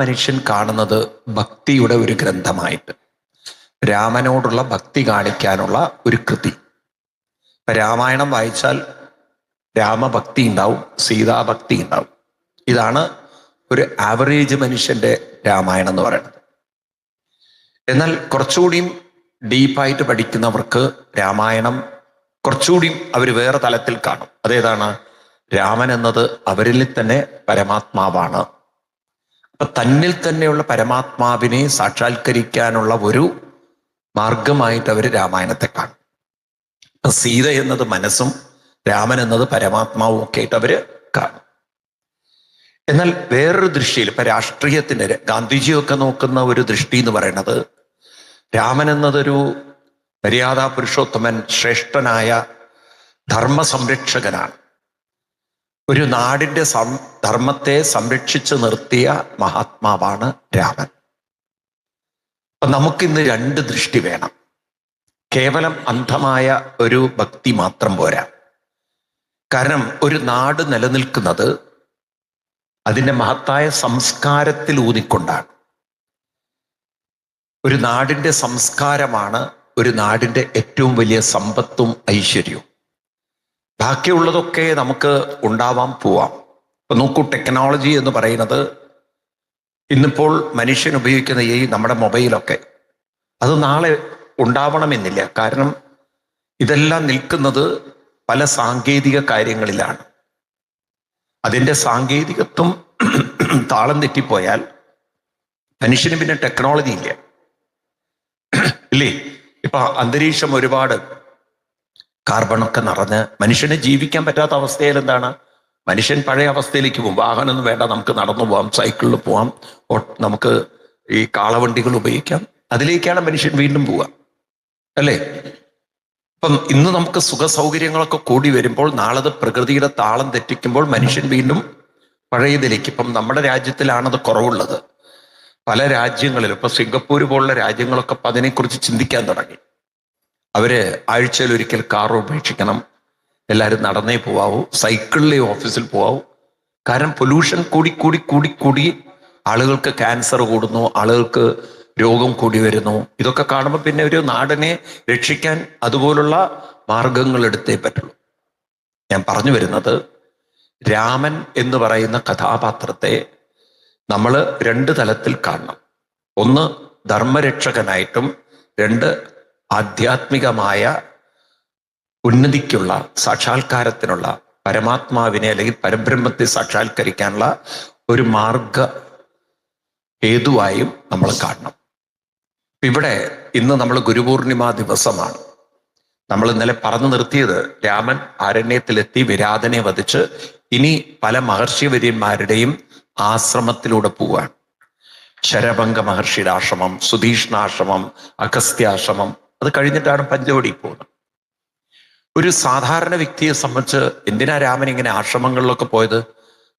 മനുഷ്യൻ കാണുന്നത് ഭക്തിയുടെ ഒരു ഗ്രന്ഥമായിട്ട്, രാമനോടുള്ള ഭക്തി കാണിക്കാനുള്ള ഒരു കൃതി. രാമായണം വായിച്ചാൽ രാമഭക്തി ഉണ്ടാവും, സീതാഭക്തി ഉണ്ടാവും. ഇതാണ് ഒരു ആവറേജ് മനുഷ്യന്റെ രാമായണം എന്ന് പറയുന്നത്. എന്നാൽ കുറച്ചുകൂടിയും ഡീപ്പായിട്ട് പഠിക്കുന്നവർക്ക് രാമായണം കുറച്ചുകൂടിയും അവർ വേറെ തലത്തിൽ കാണും. അതേതാണ്? രാമൻ എന്നത് അവരിൽ തന്നെ പരമാത്മാവാണ്. അപ്പൊ തന്നിൽ തന്നെയുള്ള പരമാത്മാവിനെ സാക്ഷാത്കരിക്കാനുള്ള ഒരു മാർഗമായിട്ട് അവർ രാമായണത്തെ കാണും. അപ്പൊ സീത എന്നത് മനസ്സും രാമൻ എന്നത് പരമാത്മാവും ഒക്കെ ആയിട്ട് അവര് കാണും. എന്നാൽ വേറൊരു ദൃഷ്ടിയിൽ, ഇപ്പൊ രാഷ്ട്രീയത്തിന്റെ ഗാന്ധിജിയൊക്കെ നോക്കുന്ന ഒരു ദൃഷ്ടി എന്ന് പറയുന്നത്, രാമൻ എന്നതൊരു മര്യാദാ പുരുഷോത്തമൻ, ശ്രേഷ്ഠനായ ധർമ്മ സംരക്ഷകനാണ്. ഒരു നാടിന്റെ ധർമ്മത്തെ സംരക്ഷിച്ചു നിർത്തിയ മഹാത്മാവാണ് രാമൻ. അപ്പൊ നമുക്കിന്ന് രണ്ട് ദൃഷ്ടി വേണം. കേവലം അന്ധമായ ഒരു ഭക്തി മാത്രം പോരാ. കാരണം ഒരു നാട് നിലനിൽക്കുന്നത് അതിൻ്റെ മഹത്തായ സംസ്കാരത്തിൽ ഊന്നിക്കൊണ്ടാണ്. ഒരു നാടിൻ്റെ സംസ്കാരമാണ് ഒരു നാടിൻ്റെ ഏറ്റവും വലിയ സമ്പത്തും ഐശ്വര്യവും. ബാക്കിയുള്ളതൊക്കെ നമുക്ക് ഉണ്ടാവാം, പോവാം. ഇപ്പൊ നോക്കൂ, ടെക്നോളജി എന്ന് പറയുന്നത് ഇന്നിപ്പോൾ മനുഷ്യൻ ഉപയോഗിക്കുന്ന ഈ നമ്മുടെ മൊബൈലൊക്കെ അത് നാളെ ഉണ്ടാവണമെന്നില്ല. കാരണം ഇതെല്ലാം നിൽക്കുന്നത് പല സാങ്കേതിക കാര്യങ്ങളിലാണ്. അതിൻ്റെ സാങ്കേതികത്വം താളം തെറ്റിപ്പോയാൽ മനുഷ്യന് പിന്നെ ടെക്നോളജി ഇല്ല, ഇല്ലേ? ഇപ്പൊ അന്തരീക്ഷം ഒരുപാട് കാർബണൊക്കെ നിറഞ്ഞ് മനുഷ്യന് ജീവിക്കാൻ പറ്റാത്ത അവസ്ഥയിൽ എന്താണ്? മനുഷ്യൻ പഴയ അവസ്ഥയിലേക്ക് പോകും. വാഹനമൊന്നും വേണ്ട, നമുക്ക് നടന്നു പോവാം, സൈക്കിളിൽ പോവാം, നമുക്ക് ഈ കാളവണ്ടികൾ ഉപയോഗിക്കാം. അതിലേക്കാണ് മനുഷ്യൻ വീണ്ടും പോവുക, അല്ലേ? അപ്പം ഇന്ന് നമുക്ക് സുഖ സൗകര്യങ്ങളൊക്കെ കൂടി വരുമ്പോൾ നാളത് പ്രകൃതിയുടെ താളം തെറ്റിക്കുമ്പോൾ മനുഷ്യൻ വീണ്ടും പഴയതിലേക്ക്. ഇപ്പം നമ്മുടെ രാജ്യത്തിലാണത് കുറവുള്ളത്. പല രാജ്യങ്ങളിലും, ഇപ്പൊ സിംഗപ്പൂർ പോലുള്ള രാജ്യങ്ങളൊക്കെ ഇപ്പം അതിനെക്കുറിച്ച് ചിന്തിക്കാൻ തുടങ്ങി. അവര് ആഴ്ചയിൽ ഒരിക്കൽ കാർ ഉപേക്ഷിക്കണം, എല്ലാവരും നടന്നേ പോവാവൂ, സൈക്കിളിലേ ഓഫീസിൽ പോവാവൂ. കാരണം പൊല്യൂഷൻ കൂടി കൂടി കൂടി കൂടി ആളുകൾക്ക് ക്യാൻസർ കൂടുന്നു, ആളുകൾക്ക് രോഗം കൂടി വരുന്നു. ഇതൊക്കെ കാണുമ്പോൾ പിന്നെ ഒരു നാടിനെ രക്ഷിക്കാൻ അതുപോലുള്ള മാർഗങ്ങൾ എടുത്തേ പറ്റുള്ളൂ. ഞാൻ പറഞ്ഞു വരുന്നത്, രാമൻ എന്ന് പറയുന്ന കഥാപാത്രത്തെ നമ്മൾ രണ്ട് തലത്തിൽ കാണണം. ഒന്ന് ധർമ്മരക്ഷകനായിട്ടും, രണ്ട് ആധ്യാത്മികമായ ഉന്നതിക്കുള്ള, സാക്ഷാത്കാരത്തിനുള്ള, പരമാത്മാവിനെ അല്ലെങ്കിൽ പരബ്രഹ്മത്തെ സാക്ഷാത്കരിക്കാനുള്ള ഒരു മാർഗ ഹേതുവായും നമ്മൾ കാണണം. ഇവിടെ ഇന്ന് നമ്മൾ ഗുരുപൂർണിമ ദിവസമാണ്. നമ്മൾ ഇന്നലെ പറഞ്ഞു നിർത്തിയത്, രാമൻ അരണ്യത്തിലെത്തി വിരാതനെ വധിച്ച് ഇനി പല മഹർഷിവര്യന്മാരുടെയും ആശ്രമത്തിലൂടെ പോവാണ്. ശരഭംഗ മഹർഷിയുടെ ആശ്രമം, സുധീഷ്ണാശ്രമം, അഗസ്ത്യാശ്രമം, അത് കഴിഞ്ഞിട്ടാണ് പഞ്ചവടി പോകുന്നത്. ഒരു സാധാരണ വ്യക്തിയെ സംബന്ധിച്ച് എന്തിനാ രാമൻ ഇങ്ങനെ ആശ്രമങ്ങളിലൊക്കെ പോയത്?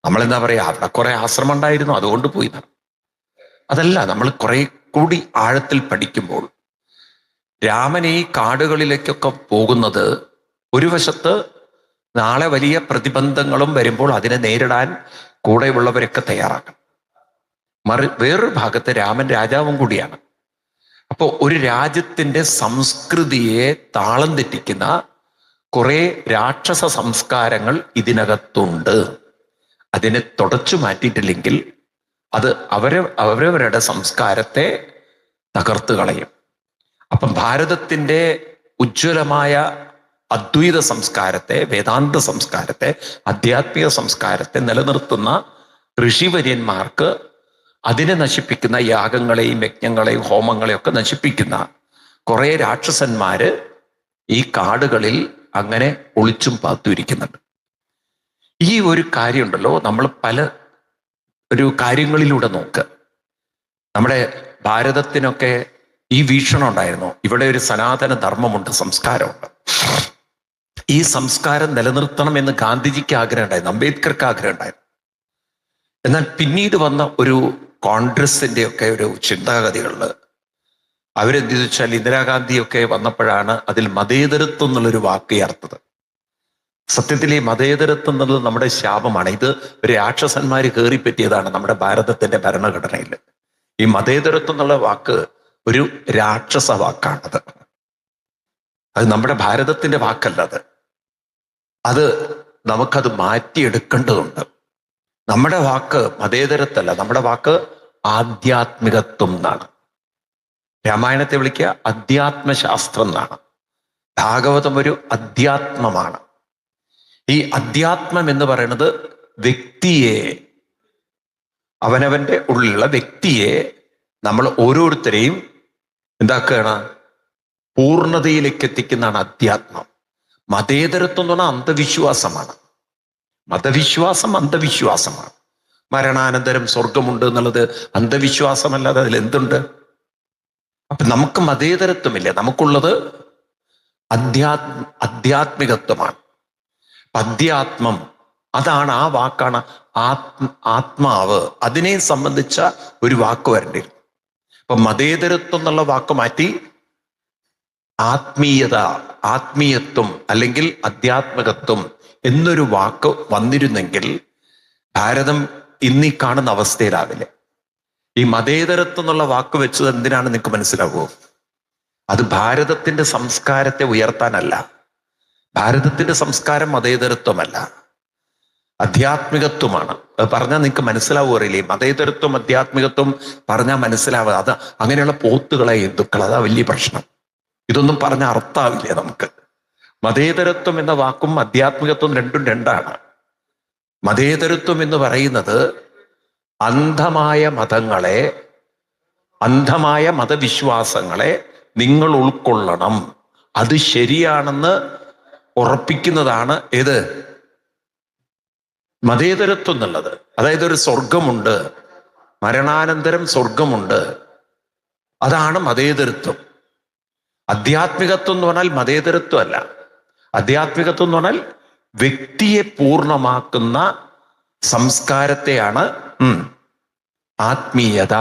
നമ്മളെന്താ പറയാ, അവിടെ കുറെ ആശ്രമം ഉണ്ടായിരുന്നു അതുകൊണ്ട് പോയി. അതല്ല, നമ്മൾ കുറെ കൂടി ആഴത്തിൽ പഠിക്കുമ്പോൾ രാമൻ ഈ കാടുകളിലേക്കൊക്കെ പോകുന്നത് ഒരു വശത്ത് നാളെ വലിയ പ്രതിബന്ധങ്ങളും വരുമ്പോൾ അതിനെ നേരിടാൻ കൂടെയുള്ളവരൊക്കെ തയ്യാറാക്കണം. വേറൊരു ഭാഗത്ത് രാമൻ രാജാവും കൂടിയാണ്. അപ്പോൾ ഒരു രാജ്യത്തിന്റെ സംസ്കൃതിയെ താളം തെറ്റിക്കുന്ന കുറെ രാക്ഷസ സംസ്കാരങ്ങൾ ഇതിനകത്തുണ്ട്. അതിനെ തുടച്ചു മാറ്റിയിട്ടില്ലെങ്കിൽ അത് അവരവരുടെ സംസ്കാരത്തെ തകർത്ത് കളയും. അപ്പം ഭാരതത്തിന്റെ ഉജ്ജ്വലമായ അദ്വൈത സംസ്കാരത്തെ, വേദാന്ത സംസ്കാരത്തെ, ആധ്യാത്മിക സംസ്കാരത്തെ നിലനിർത്തുന്ന ഋഷിവര്യന്മാർക്ക് അതിനെ നശിപ്പിക്കുന്ന യാഗങ്ങളെയും യജ്ഞങ്ങളെയും ഹോമങ്ങളെയും ഒക്കെ നശിപ്പിക്കുന്ന കുറെ രാക്ഷസന്മാര് ഈ കാടുകളിൽ അങ്ങനെ ഒളിച്ചും പാത്തുരിക്കുന്നുണ്ട്. ഈ ഒരു കാര്യമുണ്ടല്ലോ, നമ്മൾ പല ഒരു കാര്യങ്ങളിലൂടെ നോക്ക്. നമ്മുടെ ഭാരതത്തിനൊക്കെ ഈ വീക്ഷണം ഉണ്ടായിരുന്നു. ഇവിടെ ഒരു സനാതന ധർമ്മമുണ്ട്, സംസ്കാരമുണ്ട്. ഈ സംസ്കാരം നിലനിർത്തണം എന്ന് ഗാന്ധിജിക്ക് ആഗ്രഹം ഉണ്ടായിരുന്നു, അംബേദ്കർക്ക് ആഗ്രഹം ഉണ്ടായിരുന്നു. എന്നാൽ പിന്നീട് വന്ന ഒരു കോൺഗ്രസിന്റെ ഒക്കെ ഒരു ചിന്താഗതികളിൽ അവരെന്ത് വെച്ചാൽ, ഇന്ദിരാഗാന്ധിയൊക്കെ വന്നപ്പോഴാണ് അതിൽ മതേതരത്വം എന്നുള്ളൊരു വാക്ക് ചേർത്തത്. സത്യത്തിൽ ഈ മതേതരത്വം എന്നുള്ളത് നമ്മുടെ ശാപമാണ്. ഇത് രാക്ഷസന്മാര് കയറിപ്പറ്റിയതാണ് നമ്മുടെ ഭാരതത്തിന്റെ ഭരണഘടനയിൽ. ഈ മതേതരത്വം എന്നുള്ള വാക്ക് ഒരു രാക്ഷസ വാക്കാണത്. അത് നമ്മുടെ ഭാരതത്തിന്റെ വാക്കല്ല. അത് നമുക്കത് മാറ്റിയെടുക്കേണ്ടതുണ്ട്. നമ്മുടെ വാക്ക് മതേതരത്വമല്ല, നമ്മുടെ വാക്ക് ആധ്യാത്മികത്വം എന്നാണ്. രാമായണത്തെ വിളിക്കുക അധ്യാത്മശാസ്ത്രം എന്നാണ്. ഭാഗവതം ഒരു അധ്യാത്മമാണ്. ഈ അധ്യാത്മം എന്ന് പറയുന്നത് വ്യക്തിയെ, അവനവന്റെ ഉള്ളിലുള്ള വ്യക്തിയെ നമ്മൾ ഓരോരുത്തരെയും എന്താക്കുകയാണ്, പൂർണ്ണതയിലേക്ക് എത്തിക്കുന്നതാണ് അധ്യാത്മം. മതേതരത്വം എന്ന് പറഞ്ഞാൽ അന്ധവിശ്വാസമാണ്. മതവിശ്വാസം അന്ധവിശ്വാസമാണ്. മരണാനന്തരം സ്വർഗമുണ്ട് എന്നുള്ളത് അന്ധവിശ്വാസമല്ലാതെ അതിൽ എന്തുണ്ട്? അപ്പൊ നമുക്ക് മതേതരത്വമില്ല, നമുക്കുള്ളത് ആധ്യാത്മികത്വമാണ്. അധ്യാത്മം അതാണ്, ആ വാക്കാണ് ആത്മാവ്. അതിനെ സംബന്ധിച്ച ഒരു വാക്ക് വരേണ്ടി. അപ്പൊ മതേതരത്വം എന്നുള്ള വാക്ക് മാറ്റി ആത്മീയത, ആത്മീയത്വം അല്ലെങ്കിൽ അധ്യാത്മികത്വം എന്നൊരു വാക്ക് വന്നിരുന്നെങ്കിൽ ഭാരതം ഇന്നീ കാണുന്ന അവസ്ഥയിലാവില്ല. ഈ മതേതരത്വം എന്നുള്ള വാക്ക് വെച്ചത് എന്തിനാണ് നിങ്ങൾക്ക് മനസ്സിലാവുമോ? അത് ഭാരതത്തിന്റെ സംസ്കാരത്തെ ഉയർത്താനല്ല. ഭാരതത്തിന്റെ സംസ്കാരം മതേതരത്വമല്ല, അധ്യാത്മികത്വമാണ്. അത് പറഞ്ഞാൽ നിങ്ങൾക്ക് മനസ്സിലാവുകയില്ലേ? മതേതരത്വം അധ്യാത്മികത്വം പറഞ്ഞാൽ മനസ്സിലാവുക. അത് അങ്ങനെയുള്ള പോത്തുകളെ ഹിന്ദുക്കൾ, അതാ വലിയ പ്രശ്നം. ഇതൊന്നും പറഞ്ഞ അർത്ഥാവില്ല നമുക്ക്. മതേതരത്വം എന്ന വാക്കും അധ്യാത്മികത്വം രണ്ടും രണ്ടാണ്. മതേതരത്വം എന്ന് പറയുന്നത് അന്ധമായ മതങ്ങളെ, അന്ധമായ മതവിശ്വാസങ്ങളെ നിങ്ങൾ ഉൾക്കൊള്ളണം, അത് ശരിയാണെന്ന് ഉറപ്പിക്കുന്നതാണ് ഏത്? മതേതരത്വം എന്നുള്ളത്. അതായത് ഒരു സ്വർഗമുണ്ട്, മരണാനന്തരം സ്വർഗമുണ്ട്, അതാണ് മതേതരത്വം. അധ്യാത്മികത്വം എന്ന് പറഞ്ഞാൽ മതേതരത്വം അല്ല. അധ്യാത്മികത്വം എന്ന് പറഞ്ഞാൽ വ്യക്തിയെ പൂർണ്ണമാക്കുന്ന സംസ്കാരത്തെയാണ് ആത്മീയത,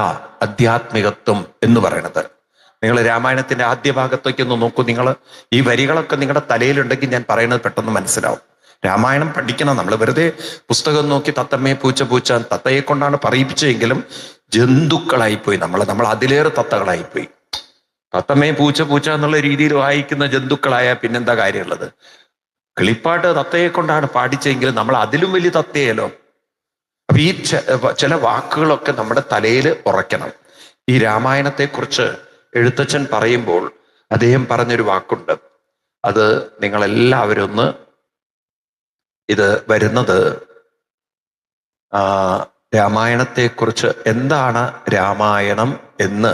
അധ്യാത്മികത്വം എന്ന് പറയുന്നത്. നിങ്ങൾ രാമായണത്തിന്റെ ആദ്യ ഭാഗത്തേക്ക് ഒന്ന് നോക്കൂ. നിങ്ങൾ ഈ വരികളൊക്കെ നിങ്ങളുടെ തലയിലുണ്ടെങ്കിൽ ഞാൻ പറയുന്നത് പെട്ടെന്ന് മനസ്സിലാവും. രാമായണം പഠിക്കണം. നമ്മൾ വെറുതെ പുസ്തകം നോക്കി തത്തമ്മയെ പൂച്ച പൂച്ച, തത്തയെ കൊണ്ടാണ് പറയിപ്പിച്ചെങ്കിലും ജന്തുക്കളായിപ്പോയി നമ്മൾ അതിലേറെ തത്തകളായിപ്പോയി. തത്തമ്മയെ പൂച്ച പൂച്ച എന്നുള്ള രീതിയിൽ വായിക്കുന്ന ജന്തുക്കളായ പിന്നെന്താ കാര്യമുള്ളത്? കിളിപ്പാട്ട് തത്തയെ കൊണ്ടാണ് പാടിച്ചെങ്കിലും നമ്മൾ അതിലും വലിയ തത്തയല്ലോ. അപ്പൊ ഈ ചില വാക്കുകളൊക്കെ നമ്മുടെ തലയിൽ ഉറയ്ക്കണം. ഈ രാമായണത്തെക്കുറിച്ച് എഴുത്തച്ഛൻ പറയുമ്പോൾ അദ്ദേഹം പറഞ്ഞൊരു വാക്കുണ്ട്. അത് നിങ്ങളെല്ലാവരും ഒന്ന്, ഇത് വരുന്നത് രാമായണത്തെക്കുറിച്ച് എന്താണ് രാമായണം എന്ന്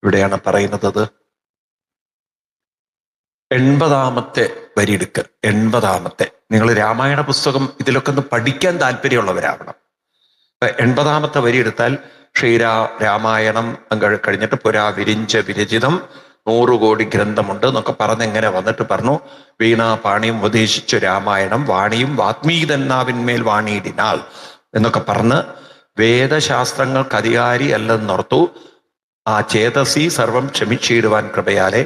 ഇവിടെയാണ് പറയുന്നത്. 80-ാമത്തെ വരി എടുക്കുക. 80-ാമത്തെ. നിങ്ങൾ രാമായണ പുസ്തകം ഇതിലൊക്കെ ഒന്ന് പഠിക്കാൻ താല്പര്യമുള്ളവരാവണം. 80-ാമത്തെ വരി എടുത്താൽ രാമായണം കഴിഞ്ഞിട്ട് പുരാ വിരിഞ്ച വിരചിതം 100 കോടി ഗ്രന്ഥമുണ്ട് എന്നൊക്കെ പറഞ്ഞെങ്ങനെ വന്നിട്ട് പറഞ്ഞു, വീണാ പാണിയും ഉപദേശിച്ചു രാമായണം വാണിയും വാത്മീകനാവിന്മേൽ വാണിയിടിനാൾ എന്നൊക്കെ പറഞ്ഞ് വേദശാസ്ത്രങ്ങൾക്ക് അധികാരി അല്ലെന്നോർത്തു ആ ചേതസി സർവം ക്ഷമിച്ചിടുവാൻ കൃപയാലെ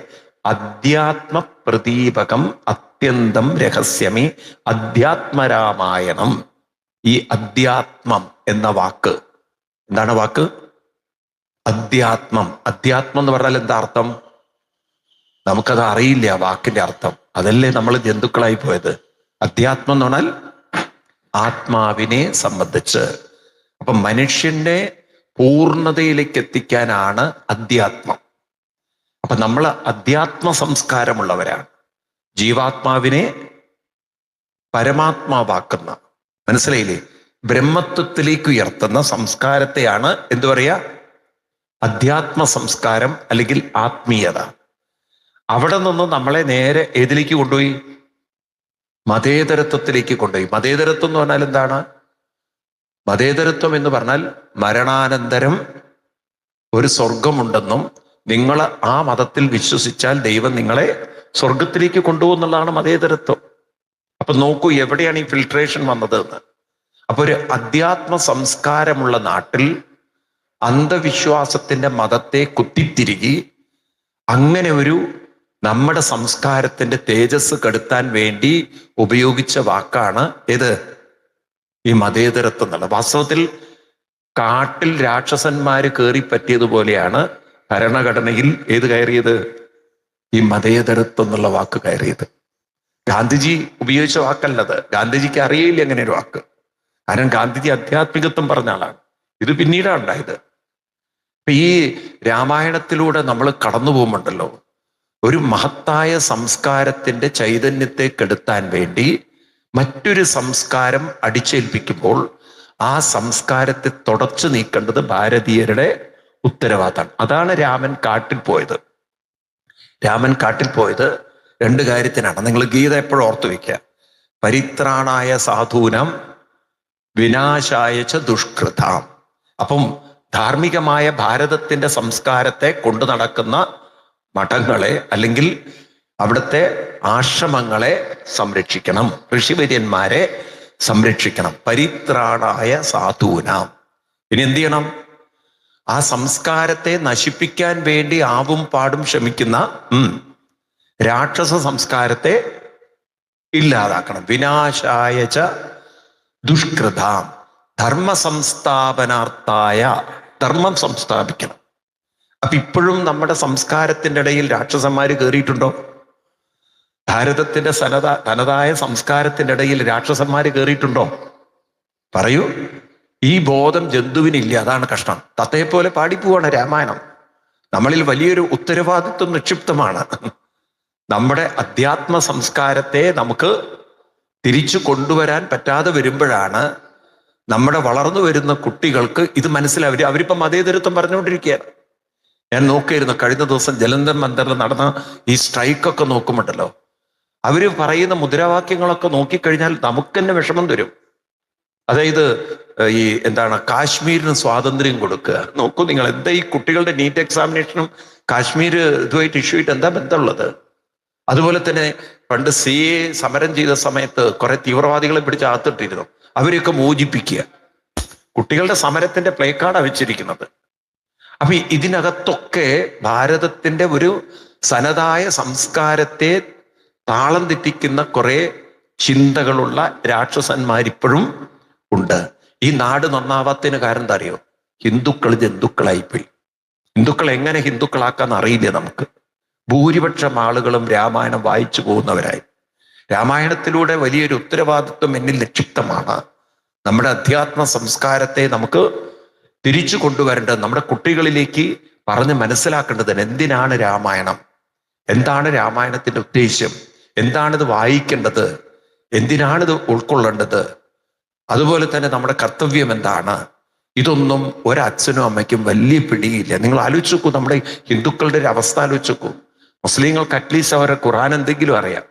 അധ്യാത്മ പ്രദീപകം അത്യന്തം രഹസ്യമേ അധ്യാത്മരാമായണം. ഈ അധ്യാത്മം എന്ന വാക്ക് എന്താണ്? വാക്ക് അധ്യാത്മം. അധ്യാത്മം എന്ന് പറഞ്ഞാൽ എന്താ അർത്ഥം? നമുക്കത് അറിയില്ല വാക്കിന്റെ അർത്ഥം. അതല്ലേ നമ്മൾ ജന്തുക്കളായി പോയത്. അധ്യാത്മം എന്ന് പറഞ്ഞാൽ ആത്മാവിനെ സംബന്ധിച്ച്. അപ്പൊ മനുഷ്യന്റെ പൂർണ്ണതയിലേക്ക് എത്തിക്കാനാണ് അധ്യാത്മം. അപ്പൊ നമ്മൾ അധ്യാത്മ സംസ്കാരമുള്ളവരാണ്. ജീവാത്മാവിനെ പരമാത്മാവാക്കുന്ന, മനസ്സിലായില്ലേ? ബ്രഹ്മത്വത്തിലേക്ക് ഉയർത്തുന്ന സംസ്കാരത്തെയാണ് എന്തു പറയാ? അധ്യാത്മ സംസ്കാരം അല്ലെങ്കിൽ ആത്മീയത. അവിടെ നിന്ന് നമ്മളെ നേരെ ഏതിലേക്ക് കൊണ്ടുപോയി? മതേതരത്വത്തിലേക്ക് കൊണ്ടുപോയി. മതേതരത്വം എന്ന് പറഞ്ഞാൽ എന്താണ്? മതേതരത്വം എന്ന് പറഞ്ഞാൽ മരണാനന്തരം ഒരു സ്വർഗമുണ്ടെന്നും നിങ്ങൾ ആ മതത്തിൽ വിശ്വസിച്ചാൽ ദൈവം നിങ്ങളെ സ്വർഗത്തിലേക്ക് കൊണ്ടുപോകുന്നുള്ളതാണ് മതേതരത്വം. അപ്പൊ നോക്കൂ എവിടെയാണ് ഈ ഫിൽട്രേഷൻ വന്നത് എന്ന്. അപ്പൊ ഒരു അധ്യാത്മ സംസ്കാരമുള്ള നാട്ടിൽ അന്ധവിശ്വാസത്തിന്റെ മതത്തെ കുത്തിത്തിരുകി അങ്ങനെ ഒരു നമ്മുടെ സംസ്കാരത്തിന്റെ തേജസ് കെടുത്താൻ വേണ്ടി ഉപയോഗിച്ച വാക്കാണ് ഏത്? ഈ മതേതരത്വം എന്നുള്ളത്. വാസ്തവത്തിൽ കാട്ടിൽ രാക്ഷസന്മാര് കയറി പറ്റിയതുപോലെയാണ് ഭരണഘടനയിൽ ഏത് കയറിയത്? ഈ മതേതരത്വം എന്നുള്ള വാക്ക് കയറിയത്. ഗാന്ധിജി ഉപയോഗിച്ച വാക്കല്ലത്. ഗാന്ധിജിക്ക് അറിയില്ല എങ്ങനെ ഒരു വാക്ക്. കാരണം ഗാന്ധിജി ആധ്യാത്മികത്വം പറഞ്ഞ ആളാണ്. ഇത് പിന്നീടാണ് ഉണ്ടായത്. അപ്പൊ ഈ രാമായണത്തിലൂടെ നമ്മൾ കടന്നു പോകുമ്പോണ്ടല്ലോ, ഒരു മഹത്തായ സംസ്കാരത്തിന്റെ ചൈതന്യത്തെ കെടുത്താൻ വേണ്ടി മറ്റൊരു സംസ്കാരം അടിച്ചേൽപ്പിക്കുമ്പോൾ ആ സംസ്കാരത്തെ തുടച്ചു നീക്കേണ്ടത് ഭാരതീയരുടെ ഉത്തരവാദിത്തമാണ്. അതാണ് രാമൻ കാട്ടിൽ പോയത്. രാമൻ കാട്ടിൽ പോയത് രണ്ട് കാര്യത്തിനാണ്. നിങ്ങൾ ഗീത എപ്പോഴും ഓർത്തു വയ്ക്കുക. പരിത്രാണായ സാധൂനം വിനാശായ ച ദുഷ്കൃതാം. അപ്പം ധാർമ്മികമായ ഭാരതത്തിന്റെ സംസ്കാരത്തെ കൊണ്ടു നടക്കുന്ന മഠങ്ങളെ അല്ലെങ്കിൽ അവിടുത്തെ ആശ്രമങ്ങളെ സംരക്ഷിക്കണം, ഋഷിവര്യന്മാരെ സംരക്ഷിക്കണം. പരിത്രാണായ സാധൂനാം. ഇനി എന്ത് ചെയ്യണം? ആ സംസ്കാരത്തെ നശിപ്പിക്കാൻ വേണ്ടി ആവും പാടും ശ്രമിക്കുന്ന രാക്ഷസ സംസ്കാരത്തെ ഇല്ലാതാക്കണം. വിനാശായ ച ദുഷ്കൃതാം. ധർമ്മ സംസ്ഥാപനാർത്ഥായ. ധർമ്മം സംസ്ഥാപിക്കണം. അപ്പൊ ഇപ്പോഴും നമ്മുടെ സംസ്കാരത്തിന്റെ ഇടയിൽ രാക്ഷസന്മാര് കയറിയിട്ടുണ്ടോ? ഭാരതത്തിന്റെ തനതായ സംസ്കാരത്തിന്റെ ഇടയിൽ രാക്ഷസന്മാര് കയറിയിട്ടുണ്ടോ? പറയൂ. ഈ ബോധം ജന്തുവിനില്ല. അതാണ് കഷ്ടം. തത്തയെപ്പോലെ പാടിപ്പോവാണ് രാമായണം. നമ്മളിൽ വലിയൊരു ഉത്തരവാദിത്വം നിക്ഷിപ്തമാണ്. നമ്മുടെ അധ്യാത്മ സംസ്കാരത്തെ നമുക്ക് തിരിച്ചു കൊണ്ടുവരാൻ പറ്റാതെ വരുമ്പോഴാണ് നമ്മുടെ വളർന്നു വരുന്ന കുട്ടികൾക്ക് ഇത് മനസ്സിലാവും. അവരിപ്പം മതേതരത്വം പറഞ്ഞുകൊണ്ടിരിക്കുകയാണ്. ഞാൻ നോക്കിയിരുന്നു കഴിഞ്ഞ ദിവസം ജലന്ധർ മന്ദിറിൽ നടന്ന ഈ സ്ട്രൈക്കൊക്കെ നോക്കുമ്പോണ്ടല്ലോ, അവര് പറയുന്ന മുദ്രാവാക്യങ്ങളൊക്കെ നോക്കിക്കഴിഞ്ഞാൽ നമുക്ക് തന്നെ വിഷമം തരും. അതായത് ഈ എന്താണ്, കാശ്മീരിന് സ്വാതന്ത്ര്യം കൊടുക്കുക. നോക്കൂ നിങ്ങൾ, എന്താ ഈ കുട്ടികളുടെ നീറ്റ് എക്സാമിനേഷനും കാശ്മീർ ഇതുമായിട്ട് ഇഷ്യൂ എന്താ ബന്ധമുള്ളത്? അതുപോലെ തന്നെ പണ്ട് CA സമരം ചെയ്ത സമയത്ത് കുറെ തീവ്രവാദികളെ പിടിച്ച് അകത്തിട്ടിരുന്നു. അവരെയൊക്കെ മോചിപ്പിക്കുക. കുട്ടികളുടെ സമരത്തിന്റെ പ്ലേ കാർഡാണ് വെച്ചിരിക്കുന്നത്. അപ്പൊ ഇതിനകത്തൊക്കെ ഭാരതത്തിന്റെ ഒരു സനതായ സംസ്കാരത്തെ താളം തെറ്റിക്കുന്ന കുറെ ചിന്തകളുള്ള രാക്ഷസന്മാരിപ്പോഴും ഉണ്ട്. ഈ നാട് നന്നാവാത്തതിന് കാരണം എന്താ അറിയോ? ഹിന്ദുക്കൾ ജന്തുക്കളായിപ്പോയി. ഹിന്ദുക്കൾ എങ്ങനെ ഹിന്ദുക്കളാക്കാന്ന് അറിയില്ല നമുക്ക്. ഭൂരിപക്ഷം ആളുകളും രാമായണം വായിച്ചു പോകുന്നവരായി. രാമായണത്തിലൂടെ വലിയൊരു ഉത്തരവാദിത്വം എന്നിൽ നിക്ഷിപ്തമാണ്. നമ്മുടെ അധ്യാത്മ സംസ്കാരത്തെ നമുക്ക് തിരിച്ചു കൊണ്ടുവരേണ്ടത്, നമ്മുടെ കുട്ടികളിലേക്ക് പറഞ്ഞ് മനസ്സിലാക്കേണ്ടത് എന്തിനാണ് രാമായണം, എന്താണ് രാമായണത്തിന്റെ ഉദ്ദേശ്യം, എന്താണിത് വായിക്കേണ്ടത്, എന്തിനാണിത് ഉൾക്കൊള്ളേണ്ടത്, അതുപോലെ തന്നെ നമ്മുടെ കർത്തവ്യം എന്താണ്. ഇതൊന്നും ഒരച്ഛനും അമ്മയ്ക്കും വലിയ പിടിയില്ല. നിങ്ങൾ ആലോചിച്ച് നോക്കൂ, നമ്മുടെ ഹിന്ദുക്കളുടെ ഒരു അവസ്ഥ ആലോചിച്ച് നോക്കൂ. മുസ്ലിങ്ങൾക്ക് അറ്റ്ലീസ്റ്റ് അവരെ ഖുർആൻ എന്തെങ്കിലും അറിയാം.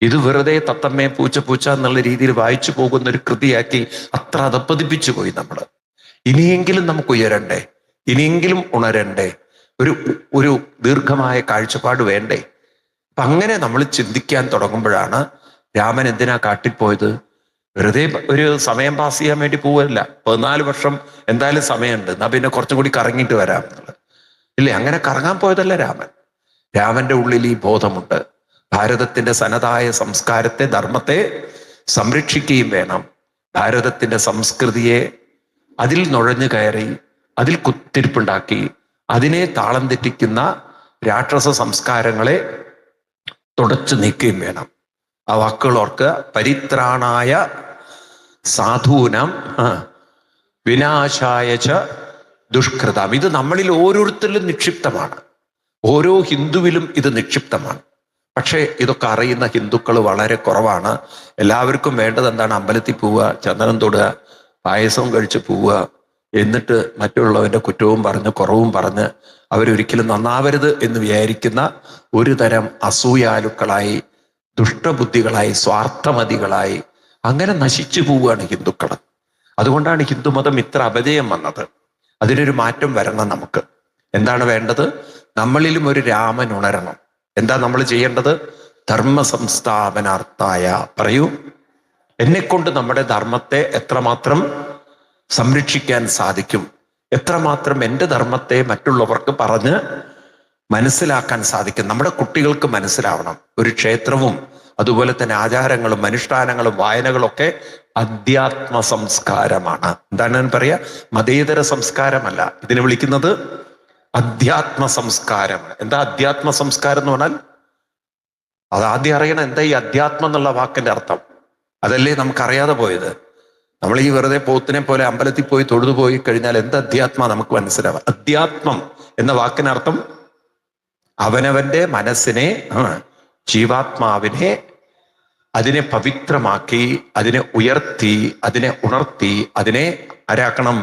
ഇത് വെറുതെ തത്തമ്മേ പൂച്ച എന്നുള്ള രീതിയിൽ വായിച്ചു പോകുന്ന ഒരു കൃതിയാക്കി അത്ര അധപ്പതിപ്പിച്ചു പോയി നമ്മൾ. ഇനിയെങ്കിലും നമുക്ക് ഉയരണ്ടേ? ഇനിയെങ്കിലും ഉണരണ്ടേ? ഒരു ദീർഘമായ കാഴ്ചപ്പാട് വേണ്ടേ? അപ്പൊ അങ്ങനെ നമ്മൾ ചിന്തിക്കാൻ തുടങ്ങുമ്പോഴാണ് രാമൻ എന്തിനാ കാട്ടിപ്പോയത്? വെറുതെ ഒരു സമയം പാസ് ചെയ്യാൻ വേണ്ടി പോവല്ല. 14 വർഷം എന്തായാലും സമയമുണ്ട്, എന്നാ പിന്നെ കുറച്ചും കൂടി കറങ്ങിയിട്ട് വരാം എന്നുള്ളത്. ഇല്ലേ, അങ്ങനെ കറങ്ങാൻ പോയതല്ല രാമൻ. രാമന്റെ ഉള്ളിൽ ഈ ബോധമുണ്ട്. ഭാരതത്തിന്റെ സനതായ സംസ്കാരത്തെ, ധർമ്മത്തെ സംരക്ഷിക്കുകയും വേണം. ഭാരതത്തിന്റെ സംസ്കൃതിയെ അതിൽ നുഴഞ്ഞു കയറി അതിൽ കുത്തിരിപ്പുണ്ടാക്കി അതിനെ താളം തെറ്റിക്കുന്ന രാക്ഷസ സംസ്കാരങ്ങളെ തുടച്ചു നീക്കുകയും വേണം. ആ വാക്കുകൾ ഓർക്കുക. പരിത്രാണായ സാധൂനം വിനാശായ ച ദുഷ്കൃതം. ഇത് നമ്മളിൽ ഓരോരുത്തരിലും നിക്ഷിപ്തമാണ്. ഓരോ ഹിന്ദുവിലും ഇത് നിക്ഷിപ്തമാണ്. പക്ഷേ ഇതൊക്കെ അറിയുന്ന ഹിന്ദുക്കൾ വളരെ കുറവാണ്. എല്ലാവർക്കും വേണ്ടത് എന്താണ്? അമ്പലത്തിൽ പോവുക, ചന്ദനം തൊടുക, പായസവും കഴിച്ച് പോവുക, എന്നിട്ട് മറ്റുള്ളവന്റെ കുറ്റവും പറഞ്ഞ് കുറവും പറഞ്ഞ് അവരൊരിക്കലും നന്നാവരുത് എന്ന് വിചാരിക്കുന്ന ഒരു തരം അസൂയാലുക്കളായി, ദുഷ്ടബുദ്ധികളായി, സ്വാർത്ഥമതികളായി അങ്ങനെ നശിച്ചു പോവുകയാണ് ഹിന്ദുക്കൾ. അതുകൊണ്ടാണ് ഹിന്ദുമതം ഇത്ര അപജയം വന്നത്. അതിനൊരു മാറ്റം വരണം നമുക്ക്. എന്താണ് വേണ്ടത്? നമ്മളിലും ഒരു രാമൻ ഉണരണം. എന്താ നമ്മൾ ചെയ്യേണ്ടത്? ധർമ്മ സംസ്ഥാപനാർത്ഥായ. പറയൂ, എന്നെക്കൊണ്ട് നമ്മുടെ ധർമ്മത്തെ എത്രമാത്രം സംരക്ഷിക്കാൻ സാധിക്കും, എത്രമാത്രം എൻ്റെ ധർമ്മത്തെ മറ്റുള്ളവർക്ക് പറഞ്ഞ് മനസ്സിലാക്കാൻ സാധിക്കും. നമ്മുടെ കുട്ടികൾക്ക് മനസ്സിലാവണം, ഒരു ക്ഷേത്രവും അതുപോലെ തന്നെ ആചാരങ്ങളും അനുഷ്ഠാനങ്ങളും വായനകളൊക്കെ അധ്യാത്മ സംസ്കാരമാണ്. എന്താണ് ഞാൻ പറയാ? മതേതര സംസ്കാരമല്ല, ഇതിനെ വിളിക്കുന്നത് അധ്യാത്മ സംസ്കാരമാണ്. എന്താ അധ്യാത്മ സംസ്കാരം എന്ന് പറഞ്ഞാൽ? അത് ആദ്യം അറിയണം, എന്താ ഈ അധ്യാത്മം എന്നുള്ള വാക്കിന്റെ അർത്ഥം. അതല്ലേ നമുക്കറിയാതെ പോയത്. നമ്മൾ ഈ വെറുതെ പോത്തിനെ പോലെ അമ്പലത്തിൽ പോയി തൊഴുതു പോയി കഴിഞ്ഞാൽ എന്ത് അധ്യാത്മ നമുക്ക് മനസ്സിലാവാം. അധ്യാത്മം എന്ന വാക്കിനർത്ഥം അവനവന്റെ മനസ്സിനെ, ജീവാത്മാവിനെ അതിനെ പവിത്രമാക്കി, അതിനെ ഉയർത്തി, അതിനെ ഉണർത്തി, അതിനെ ആരാക്കണം?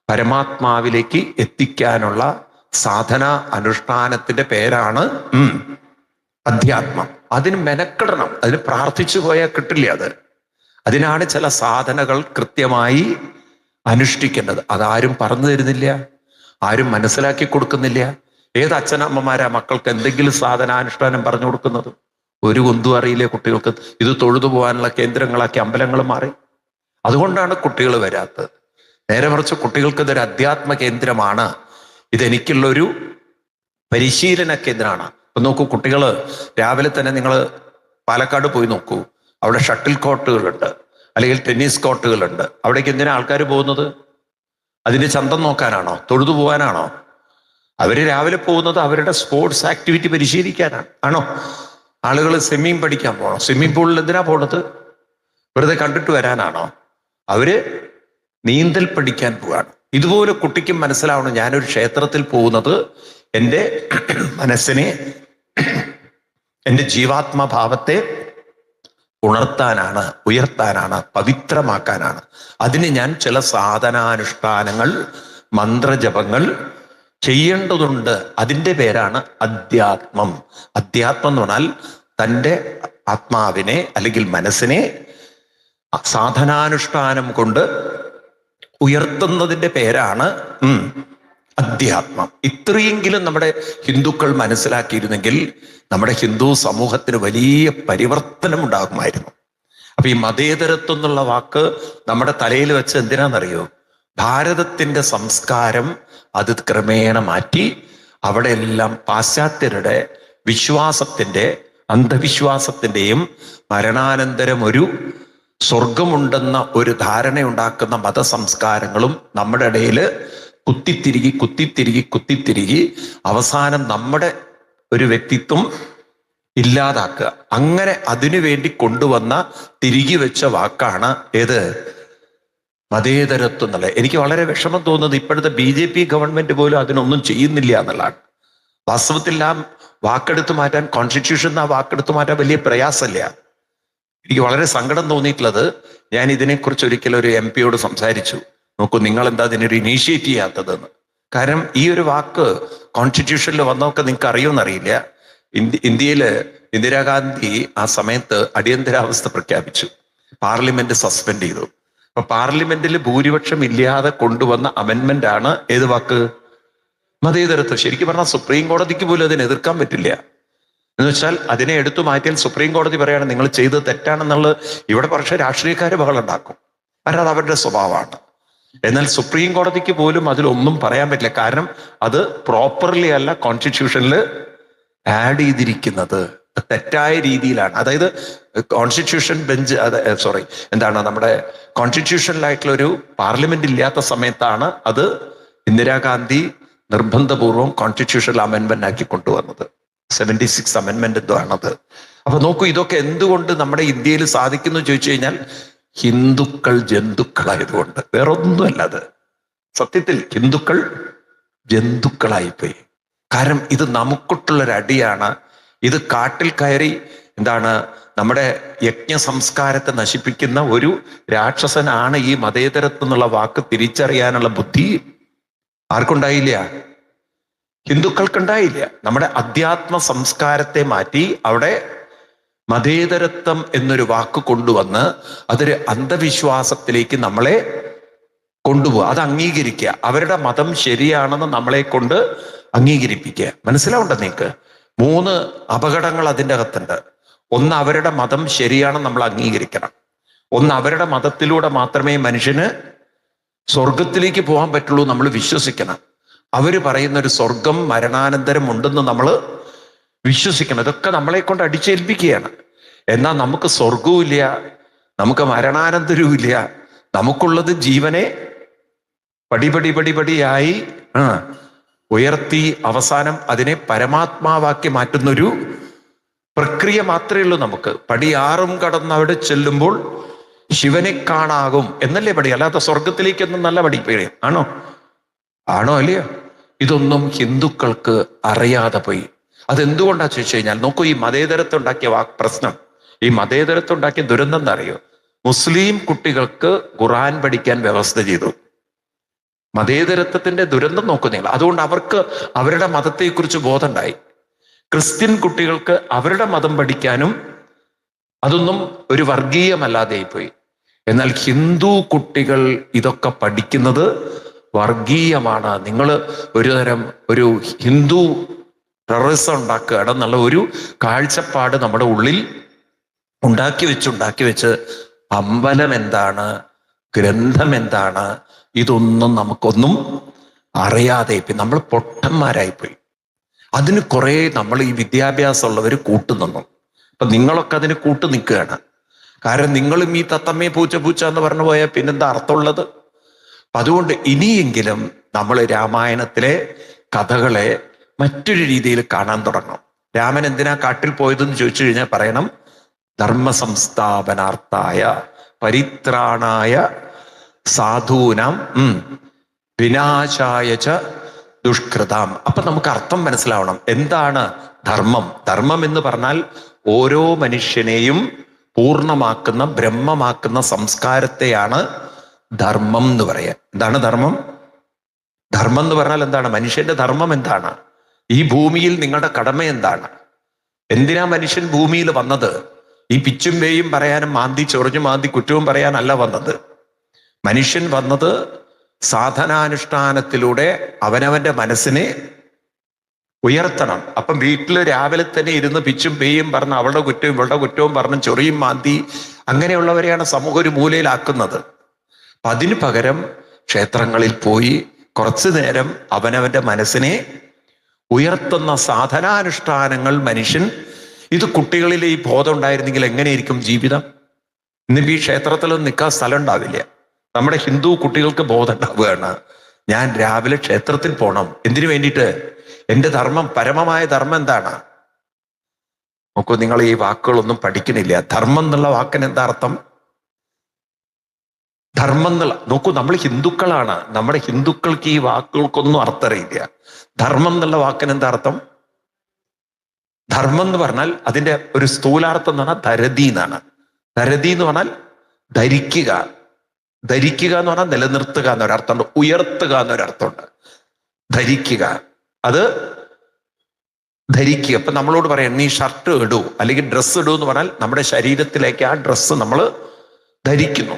പരമാത്മാവിലേക്ക് എത്തിക്കാനുള്ള സാധന അനുഷ്ഠാനത്തിന്റെ പേരാണ് അധ്യാത്മം. അതിന് മെനക്കെടണം, അതിന് പ്രാർത്ഥിച്ചു പോയാൽ കിട്ടില്ല. അതിനാണ് ചില സാധനകൾ കൃത്യമായി അനുഷ്ഠിക്കേണ്ടത്. അതാരും പറഞ്ഞു തരുന്നില്ല, ആരും മനസ്സിലാക്കി കൊടുക്കുന്നില്ല. ഏത് അച്ഛനമ്മമാരാ മക്കൾക്ക് എന്തെങ്കിലും സാധനാനുഷ്ഠാനം പറഞ്ഞു കൊടുക്കുന്നത്? ഒരു ഒന്നും അറിയില്ലേ കുട്ടികൾക്ക്. ഇത് തൊഴുതു പോകാനുള്ള കേന്ദ്രങ്ങളാക്കി അമ്പലങ്ങൾ മാറി. അതുകൊണ്ടാണ് കുട്ടികൾ വരാത്തത്. നേരെ മറിച്ച് കുട്ടികൾക്ക് ഇതൊരു അധ്യാത്മ കേന്ദ്രമാണ്, ഇതെനിക്കുള്ളൊരു പരിശീലന കേന്ദ്രമാണ്. ഇപ്പൊ നോക്കൂ, കുട്ടികൾ രാവിലെ തന്നെ നിങ്ങൾ പാലക്കാട് പോയി നോക്കൂ, അവിടെ ഷട്ടിൽ കോർട്ടുകളുണ്ട്, അല്ലെങ്കിൽ ടെന്നീസ് കോർട്ടുകളുണ്ട്. അവിടേക്ക് എന്തിനാ ആൾക്കാർ പോകുന്നത്? അതിന്റെ ചന്തം നോക്കാനാണോ? തൊഴുതു പോകാനാണോ? അവര് രാവിലെ പോകുന്നത് അവരുടെ സ്പോർട്സ് ആക്ടിവിറ്റി പരിശീലിക്കാനാണ്. ആണോ? ആളുകൾ സ്വിമ്മിങ് പഠിക്കാൻ പോകണം. സ്വിമ്മിംഗ് പൂളിൽ എന്തിനാ പോണത്? വെറുതെ കണ്ടിട്ട് വരാനാണോ? അവര് നീന്തൽ പഠിക്കാൻ പോവാണ്. ഇതുപോലെ കുട്ടിക്കും മനസ്സിലാവണം, ഞാനൊരു ക്ഷേത്രത്തിൽ പോകുന്നത് എൻ്റെ മനസ്സിനെ, എൻ്റെ ജീവാത്മഭാവത്തെ ഉണർത്താനാണ്, ഉയർത്താനാണ്, പവിത്രമാക്കാനാണ്. അതിന് ഞാൻ ചില സാധനാനുഷ്ഠാനങ്ങൾ, മന്ത്രജപങ്ങൾ ചെയ്യേണ്ടതുണ്ട്. അതിൻ്റെ പേരാണ് അധ്യാത്മം. അധ്യാത്മം എന്ന് പറഞ്ഞാൽ തൻ്റെ ആത്മാവിനെ അല്ലെങ്കിൽ മനസ്സിനെ സാധനാനുഷ്ഠാനം കൊണ്ട് ഉയർത്തുന്നതിൻ്റെ പേരാണ് അധ്യാത്മം. ഇത്രയെങ്കിലും നമ്മുടെ ഹിന്ദുക്കൾ മനസ്സിലാക്കിയിരുന്നെങ്കിൽ നമ്മുടെ ഹിന്ദു സമൂഹത്തിന് വലിയ പരിവർത്തനം ഉണ്ടാകുമായിരുന്നു. അപ്പൊ ഈ മതേതരത്വം എന്നുള്ള വാക്ക് നമ്മുടെ തലയിൽ വെച്ച് എന്തിനാണെന്നറിയോ? ഭാരതത്തിന്റെ സംസ്കാരം അത് ക്രമേണ മാറ്റി അവിടെ എല്ലാം പാശ്ചാത്യരുടെ വിശ്വാസത്തിന്റെ, അന്ധവിശ്വാസത്തിന്റെയും മരണാനന്തരം ഒരു സ്വർഗമുണ്ടെന്ന ഒരു ധാരണയുണ്ടാക്കുന്ന മതസംസ്കാരങ്ങളും നമ്മുടെ ഇടയിൽ കുത്തിത്തിരികി അവസാനം നമ്മുടെ ഒരു വ്യക്തിത്വം ഇല്ലാതാക്കുക. അങ്ങനെ അതിനു വേണ്ടി കൊണ്ടുവന്ന, തിരികെ വെച്ച വാക്കാണ് ഏത്? മതേതരത്വം എന്നുള്ളത്. എനിക്ക് വളരെ വിഷമം തോന്നുന്നത് ഇപ്പോഴത്തെ BJP ഗവൺമെന്റ് പോലും അതിനൊന്നും ചെയ്യുന്നില്ല എന്നുള്ളതാണ്. വാസ്തവത്തിൽ ആ വാക്കെടുത്ത് മാറ്റാൻ, കോൺസ്റ്റിറ്റ്യൂഷൻ ആ വാക്കെടുത്ത് മാറ്റാൻ വലിയ പ്രയാസമില്ല. എനിക്ക് വളരെ സങ്കടം തോന്നിയിട്ടുള്ളത്, ഞാൻ ഇതിനെക്കുറിച്ച് ഒരിക്കലും ഒരു MP സംസാരിച്ചു. നോക്കൂ, നിങ്ങൾ എന്താ ഇതിനൊരു ഇനീഷ്യേറ്റ് ചെയ്യാത്തതെന്ന്. കാരണം ഈ ഒരു വാക്ക് കോൺസ്റ്റിറ്റ്യൂഷനിൽ വന്നതൊക്കെ നിങ്ങൾക്ക് അറിയുമെന്നറിയില്ല. ഇന്ത്യയില് ഇന്ദിരാഗാന്ധി ആ സമയത്ത് അടിയന്തരാവസ്ഥ പ്രഖ്യാപിച്ചു, പാർലമെന്റ് സസ്പെൻഡ് ചെയ്തു. അപ്പൊ പാർലമെന്റിൽ ഭൂരിപക്ഷം ഇല്ലാതെ കൊണ്ടുവന്ന അമെൻമെന്റ് ആണ് ഏത് വാക്ക്? മതേതരത്വം. ശരിക്കും പറഞ്ഞാൽ സുപ്രീം കോടതിക്ക് പോലും അതിനെ എതിർക്കാൻ പറ്റില്ല. എന്ന് വെച്ചാൽ അതിനെ എടുത്തു മാറ്റിയാൽ സുപ്രീം കോടതി പറയാണ് നിങ്ങൾ ചെയ്തത് തെറ്റാണെന്നുള്ളത്. ഇവിടെ പക്ഷേ രാഷ്ട്രീയക്കാര് ബഹളം ഉണ്ടാക്കും, കാരണം അത് അവരുടെ സ്വഭാവമാണ്. എന്നാൽ സുപ്രീം കോടതിക്ക് പോലും അതിലൊന്നും പറയാൻ പറ്റില്ല. കാരണം അത് പ്രോപ്പർലി അല്ല കോൺസ്റ്റിറ്റ്യൂഷനിൽ ആഡ് ചെയ്തിരിക്കുന്നത്, തെറ്റായ രീതിയിലാണ്. അതായത് കോൺസ്റ്റിറ്റ്യൂഷൻ ബെഞ്ച്, എന്താണ് നമ്മുടെ കോൺസ്റ്റിറ്റ്യൂഷനിലായിട്ടുള്ള ഒരു പാർലമെന്റ് ഇല്ലാത്ത സമയത്താണ് അത് ഇന്ദിരാഗാന്ധി നിർബന്ധപൂർവം കോൺസ്റ്റിറ്റ്യൂഷണൽ അമെൻമെന്റ് ആക്കി കൊണ്ടുവന്നത്. 76 അമെൻമെന്റ് എന്തോ ആണത്. അപ്പൊ നോക്കൂ, ഇതൊക്കെ എന്തുകൊണ്ട് നമ്മുടെ ഇന്ത്യയിൽ സാധിക്കുന്നു ചോദിച്ചു കഴിഞ്ഞാൽ ഹിന്ദുക്കൾ ജന്തുക്കളായതുകൊണ്ട്, വേറൊന്നുമല്ല. അത് സത്യത്തിൽ ഹിന്ദുക്കൾ ജന്തുക്കളായിപ്പോയി. കാരണം ഇത് നമുക്കിട്ടുള്ളൊരടിയാണ്. ഇത് കാട്ടിൽ കയറി എന്താണ് നമ്മുടെ യജ്ഞ സംസ്കാരത്തെ നശിപ്പിക്കുന്ന ഒരു രാക്ഷസനാണ് ഈ മതേതരത്വം എന്നുള്ള വാക്ക് തിരിച്ചറിയാനുള്ള ബുദ്ധി ആർക്കുണ്ടായില്ല? ഹിന്ദുക്കൾക്കുണ്ടായില്ല. നമ്മുടെ അധ്യാത്മ സംസ്കാരത്തെ മാറ്റി അവിടെ മതേതരത്വം എന്നൊരു വാക്ക് കൊണ്ടുവന്ന് അതൊരു അന്ധവിശ്വാസത്തിലേക്ക് നമ്മളെ കൊണ്ടുപോവുക, അത് അംഗീകരിക്കുക, അവരുടെ മതം ശരിയാണെന്ന് നമ്മളെ കൊണ്ട് അംഗീകരിപ്പിക്കുക. മനസ്സിലാവണ്ട നിങ്ങൾക്ക്? 3 അപകടങ്ങൾ അതിൻ്റെ അകത്തുണ്ട്. ഒന്ന്, അവരുടെ മതം ശരിയാണെന്ന് നമ്മൾ അംഗീകരിക്കണം. ഒന്ന്, അവരുടെ മതത്തിലൂടെ മാത്രമേ മനുഷ്യന് സ്വർഗത്തിലേക്ക് പോകാൻ പറ്റുള്ളൂ നമ്മൾ വിശ്വസിക്കണം. അവര് പറയുന്ന ഒരു സ്വർഗം മരണാനന്തരം ഉണ്ടെന്ന് നമ്മൾ വിശ്വസിക്കണം. ഇതൊക്കെ നമ്മളെ കൊണ്ട് അടിച്ചേൽപ്പിക്കുകയാണ്. എന്നാൽ നമുക്ക് സ്വർഗവും ഇല്ല, നമുക്ക് മരണാനന്തരവും ഇല്ല. നമുക്കുള്ളത് ജീവനെ പടിപടിയായി ഉയർത്തി അവസാനം അതിനെ പരമാത്മാവാക്കി മാറ്റുന്നൊരു പ്രക്രിയ മാത്രമേ ഉള്ളൂ നമുക്ക്. പടി 6 കടന്ന് അവിടെ ചെല്ലുമ്പോൾ ശിവനെ കാണാകും എന്നല്ലേ പടി, അല്ലാതെ സ്വർഗത്തിലേക്കൊന്നും നല്ല പടി ആണോ? അല്ലയോ? ഇതൊന്നും ഹിന്ദുക്കൾക്ക് അറിയാതെ പോയി. അതെന്തുകൊണ്ടാ ചോദിച്ചു കഴിഞ്ഞാൽ, നോക്കൂ, ഈ മതേതരത്വം ഉണ്ടാക്കിയ പ്രശ്നം, ഈ മതേതരത്വം ഉണ്ടാക്കിയ ദുരന്തം എന്താ അറിയോ? മുസ്ലിം കുട്ടികൾക്ക് ഖുർആൻ പഠിക്കാൻ വ്യവസ്ഥ ചെയ്തു. മതേതരത്വത്തിന്റെ ദുരന്തം നോക്കുന്നില്ല. അതുകൊണ്ട് അവർക്ക് അവരുടെ മതത്തെക്കുറിച്ച് ബോധമുണ്ടായി. ക്രിസ്ത്യൻ കുട്ടികൾക്ക് അവരുടെ മതം പഠിക്കാനും അതൊന്നും ഒരു വർഗീയമല്ലാതെ പോയി. എന്നാൽ ഹിന്ദു കുട്ടികൾ ഇതൊക്കെ പഠിക്കുന്നത് വർഗീയമാണ്. നിങ്ങൾ ഒരു തരം ഒരു ഹിന്ദു ടെററിസം ഉണ്ടാക്കുകയാണ് എന്നുള്ള ഒരു കാഴ്ചപ്പാട് നമ്മുടെ ഉള്ളിൽ ഉണ്ടാക്കി വെച്ച് അമ്പലം എന്താണ്, ഗ്രന്ഥം എന്താണ്, ഇതൊന്നും നമുക്കൊന്നും അറിയാതെ നമ്മൾ പൊട്ടന്മാരായിപ്പോയി. അതിന് കുറെ നമ്മൾ ഈ വിദ്യാഭ്യാസം ഉള്ളവർ കൂട്ടുനിന്നു. അപ്പൊ നിങ്ങളൊക്കെ അതിന് കൂട്ടു നിൽക്കുകയാണ്. കാരണം നിങ്ങളും ഈ തത്തമ്മേ പൂച്ച എന്ന് പറഞ്ഞു പോയാൽ പിന്നെന്താ അർത്ഥമുള്ളത്? അതുകൊണ്ട് ഇനിയെങ്കിലും നമ്മൾ രാമായണത്തിലെ കഥകളെ മറ്റൊരു രീതിയിൽ കാണാൻ തുടങ്ങണം. രാമൻ എന്തിനാ കാട്ടിൽ പോയതെന്ന് ചോദിച്ചു കഴിഞ്ഞാൽ പറയണം, ധർമ്മ സംസ്ഥാപനാർത്ഥായ പരിത്രാണായ സാധൂനാം വിനാശായ ച ദുഷ്കൃതാം. അപ്പൊ നമുക്ക് അർത്ഥം മനസ്സിലാവണം. എന്താണ് ധർമ്മം? ധർമ്മം എന്ന് പറഞ്ഞാൽ ഓരോ മനുഷ്യനെയും പൂർണ്ണമാക്കുന്ന, ബ്രഹ്മമാക്കുന്ന സംസ്കാരത്തെയാണ് ധർമ്മം എന്ന് പറയാൻ. എന്താണ് ധർമ്മം? ധർമ്മം എന്ന് പറഞ്ഞാൽ എന്താണ്? മനുഷ്യന്റെ ധർമ്മം എന്താണ്? ഈ ഭൂമിയിൽ നിങ്ങളുടെ കടമ എന്താണ്? എന്തിനാ മനുഷ്യൻ ഭൂമിയിൽ വന്നത്? ഈ പിച്ചും പേയും പറയാനും മാന്തി ചൊറിഞ്ഞു മാന്തി കുറ്റവും പറയാനല്ല വന്നത്. മനുഷ്യൻ വന്നത് സാധനാനുഷ്ഠാനത്തിലൂടെ അവനവന്റെ മനസ്സിനെ ഉയർത്തണം. അപ്പം വീട്ടിൽ രാവിലെ തന്നെ ഇരുന്ന് പിച്ചും പേയും പറഞ്ഞ് അവളുടെ കുറ്റവും ഇവളുടെ കുറ്റവും പറഞ്ഞ് ചൊറിയും മാന്തി അങ്ങനെയുള്ളവരെയാണ് സമൂഹം ഒരു മൂലയിലാക്കുന്നത്. അപ്പൊ അതിനു പകരം ക്ഷേത്രങ്ങളിൽ പോയി കുറച്ചു നേരം അവനവന്റെ മനസ്സിനെ ഉയർത്തുന്ന സാധനാനുഷ്ഠാനങ്ങൾ മനുഷ്യൻ, ഇത് കുട്ടികളിൽ ഈ ബോധം ഉണ്ടായിരുന്നെങ്കിൽ എങ്ങനെയായിരിക്കും ജീവിതം? ഇന്നിപ്പോ ഈ ക്ഷേത്രത്തിലൊന്നും നിൽക്കാൻ സ്ഥലം ഉണ്ടാവില്ല. നമ്മുടെ ഹിന്ദു കുട്ടികൾക്ക് ബോധം ഉണ്ടാവുകയാണ്, ഞാൻ രാവിലെ ക്ഷേത്രത്തിൽ പോകണം. എന്തിനു വേണ്ടിയിട്ട്? എന്റെ ധർമ്മം, പരമമായ ധർമ്മം എന്താണ്? നോക്കൂ, നിങ്ങൾ ഈ വാക്കുകളൊന്നും പഠിക്കുന്നില്ല. ധർമ്മം എന്നുള്ള വാക്കിന് എന്താ അർത്ഥം? ധർമ്മം എന്നുള്ള, നോക്കൂ, നമ്മൾ ഹിന്ദുക്കളാണ്, നമ്മുടെ ഹിന്ദുക്കൾക്ക് ഈ വാക്കുകൾക്കൊന്നും അർത്ഥം അറിയില്ല. ധർമ്മം എന്നുള്ള വാക്കിന് എന്താ അർത്ഥം? ധർമ്മം എന്ന് പറഞ്ഞാൽ അതിന്റെ ഒരു സ്ഥൂലാർത്ഥം എന്ന് പറഞ്ഞാൽ ധരതി എന്നാണ്. ധരതി എന്ന് പറഞ്ഞാൽ ധരിക്കുക. ധരിക്കുക എന്ന് പറഞ്ഞാൽ നിലനിർത്തുക എന്നൊരർത്ഥമുണ്ട്, ഉയർത്തുക എന്നൊരർത്ഥമുണ്ട്. ധരിക്കുക, അത് ധരിക്കുക. അപ്പൊ നമ്മളോട് പറയാം, നീ ഷർട്ട് ഇടൂ അല്ലെങ്കിൽ ഡ്രസ്സ് ഇടൂ എന്ന് പറഞ്ഞാൽ നമ്മുടെ ശരീരത്തിലേക്ക് ആ ഡ്രസ്സ് നമ്മൾ ധരിക്കുന്നു.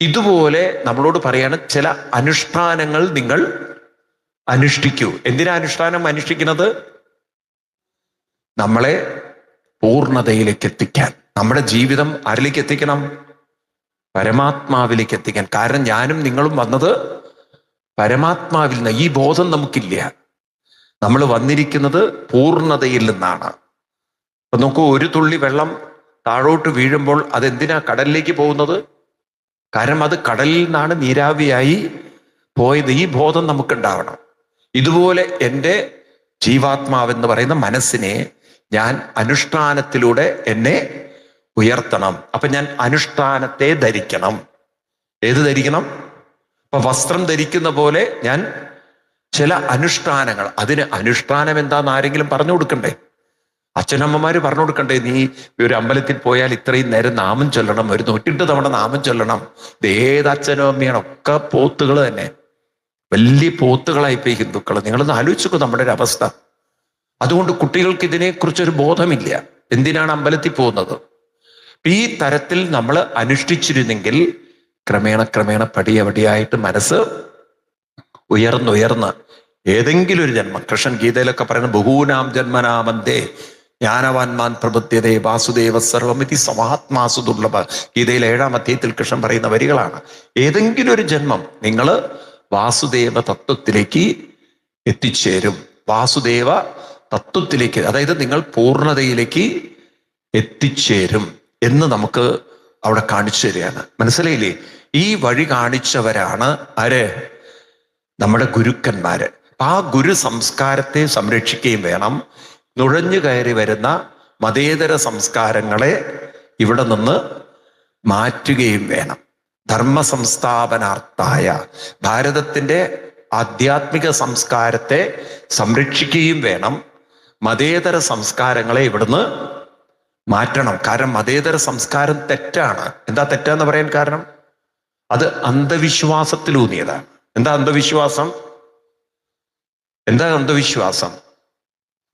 ഇതുപോലെ നമ്മളോട് പറയാണ്, ചില അനുഷ്ഠാനങ്ങൾ നിങ്ങൾ അനുഷ്ഠിക്കൂ. എന്തിനാ അനുഷ്ഠാനം അനുഷ്ഠിക്കുന്നത്? നമ്മളെ പൂർണ്ണതയിലേക്ക് എത്തിക്കാൻ. നമ്മുടെ ജീവിതം ആരിലേക്ക് എത്തിക്കണം? പരമാത്മാവിലേക്ക് എത്തിക്കാൻ. കാരണം ഞാനും നിങ്ങളും വന്നത് പരമാത്മാവിൽ നിന്ന്. ഈ ബോധം നമുക്കില്ല. നമ്മൾ വന്നിരിക്കുന്നത് പൂർണ്ണതയിൽ നിന്നാണ്. അപ്പൊ നോക്കൂ, ഒരു തുള്ളി വെള്ളം താഴോട്ട് വീഴുമ്പോൾ അതെന്തിനാ കടലിലേക്ക് പോകുന്നത്? കാരണം അത് കടലിൽ നിന്നാണ് നീരാവിയായി പോയത്. ഈ ബോധം നമുക്കുണ്ടാവണം. ഇതുപോലെ എൻ്റെ ജീവാത്മാവെന്ന് പറയുന്ന മനസ്സിനെ ഞാൻ അനുഷ്ഠാനത്തിലൂടെ എന്നെ ഉയർത്തണം. അപ്പൊ ഞാൻ അനുഷ്ഠാനത്തെ ധരിക്കണം. ഏത് ധരിക്കണം? അപ്പൊ വസ്ത്രം ധരിക്കുന്ന പോലെ ഞാൻ ചില അനുഷ്ഠാനങ്ങൾ, അതിന് അനുഷ്ഠാനം എന്താന്ന് ആരെങ്കിലും പറഞ്ഞു കൊടുക്കണ്ടേ? അച്ഛനമ്മമാര് പറഞ്ഞു കൊടുക്കണ്ടേ? നീ ഒരു അമ്പലത്തിൽ പോയാൽ ഇത്രയും നേരം നാമം ചൊല്ലണം, ഒരു 108 തവണ നാമം ചൊല്ലണം. ഇത് ഏത് അച്ഛനും അമ്മയാണ്? ഒക്കെ പോത്തുകൾ തന്നെ, വലിയ പോത്തുകളായിപ്പോയി ഹിന്ദുക്കൾ. നിങ്ങളൊന്ന് ആലോചിച്ചു നമ്മുടെ ഒരു അവസ്ഥ. അതുകൊണ്ട് കുട്ടികൾക്ക് ഇതിനെക്കുറിച്ചൊരു ബോധമില്ല. എന്തിനാണ് അമ്പലത്തിൽ പോകുന്നത്? ഈ തരത്തിൽ നമ്മൾ അനുഷ്ഠിച്ചിരുന്നെങ്കിൽ ക്രമേണ പടിയായിട്ട് മനസ്സ് ഉയർന്ന് ഏതെങ്കിലും ഒരു ജന്മം, കൃഷ്ണൻ ഗീതയിലൊക്കെ പറയുന്ന ബഹൂനാം ജന്മനാമന്തേ ജ്ഞാനവാൻമാൻ പ്രബുദ്ധ്യതേ വാസുദേവ സർവമിതി സമാത്മാസു ദുർലഭ. ഗീതയിലെ 7-ാം അധ്യായത്തിൽ കൃഷ്ണൻ പറയുന്ന വരികളാണ്. ഏതെങ്കിലും ഒരു ജന്മം നിങ്ങൾ വാസുദേവ തത്വത്തിലേക്ക് എത്തിച്ചേരും. വാസുദേവ തത്വത്തിലേക്ക്, അതായത് നിങ്ങൾ പൂർണ്ണതയിലേക്ക് എത്തിച്ചേരും എന്ന് നമുക്ക് അവിടെ കാണിച്ചു തരികയാണ്. മനസ്സിലായില്ലേ? ഈ വഴി കാണിച്ചവരാണ് ആര്? നമ്മുടെ ഗുരുക്കന്മാര്. ആ ഗുരു സംസ്കാരത്തെ സംരക്ഷിക്കുകയും വേണം. നുഴഞ്ഞു കയറി വരുന്ന മതേതര സംസ്കാരങ്ങളെ ഇവിടെ നിന്ന് മാറ്റുകയും വേണം. ധർമ്മ സംസ്ഥാപനാർത്ഥായ, ഭാരതത്തിന്റെ ആധ്യാത്മിക സംസ്കാരത്തെ സംരക്ഷിക്കുകയും വേണം. മതേതര സംസ്കാരങ്ങളെ ഇവിടുന്ന് മാറ്റണം. കാരണം മതേതര സംസ്കാരം തെറ്റാണ്. എന്താ തെറ്റാന്ന് പറയാൻ കാരണം? അത് അന്ധവിശ്വാസത്തിലൂന്നിയതാണ്. എന്താ അന്ധവിശ്വാസം? എന്താ അന്ധവിശ്വാസം?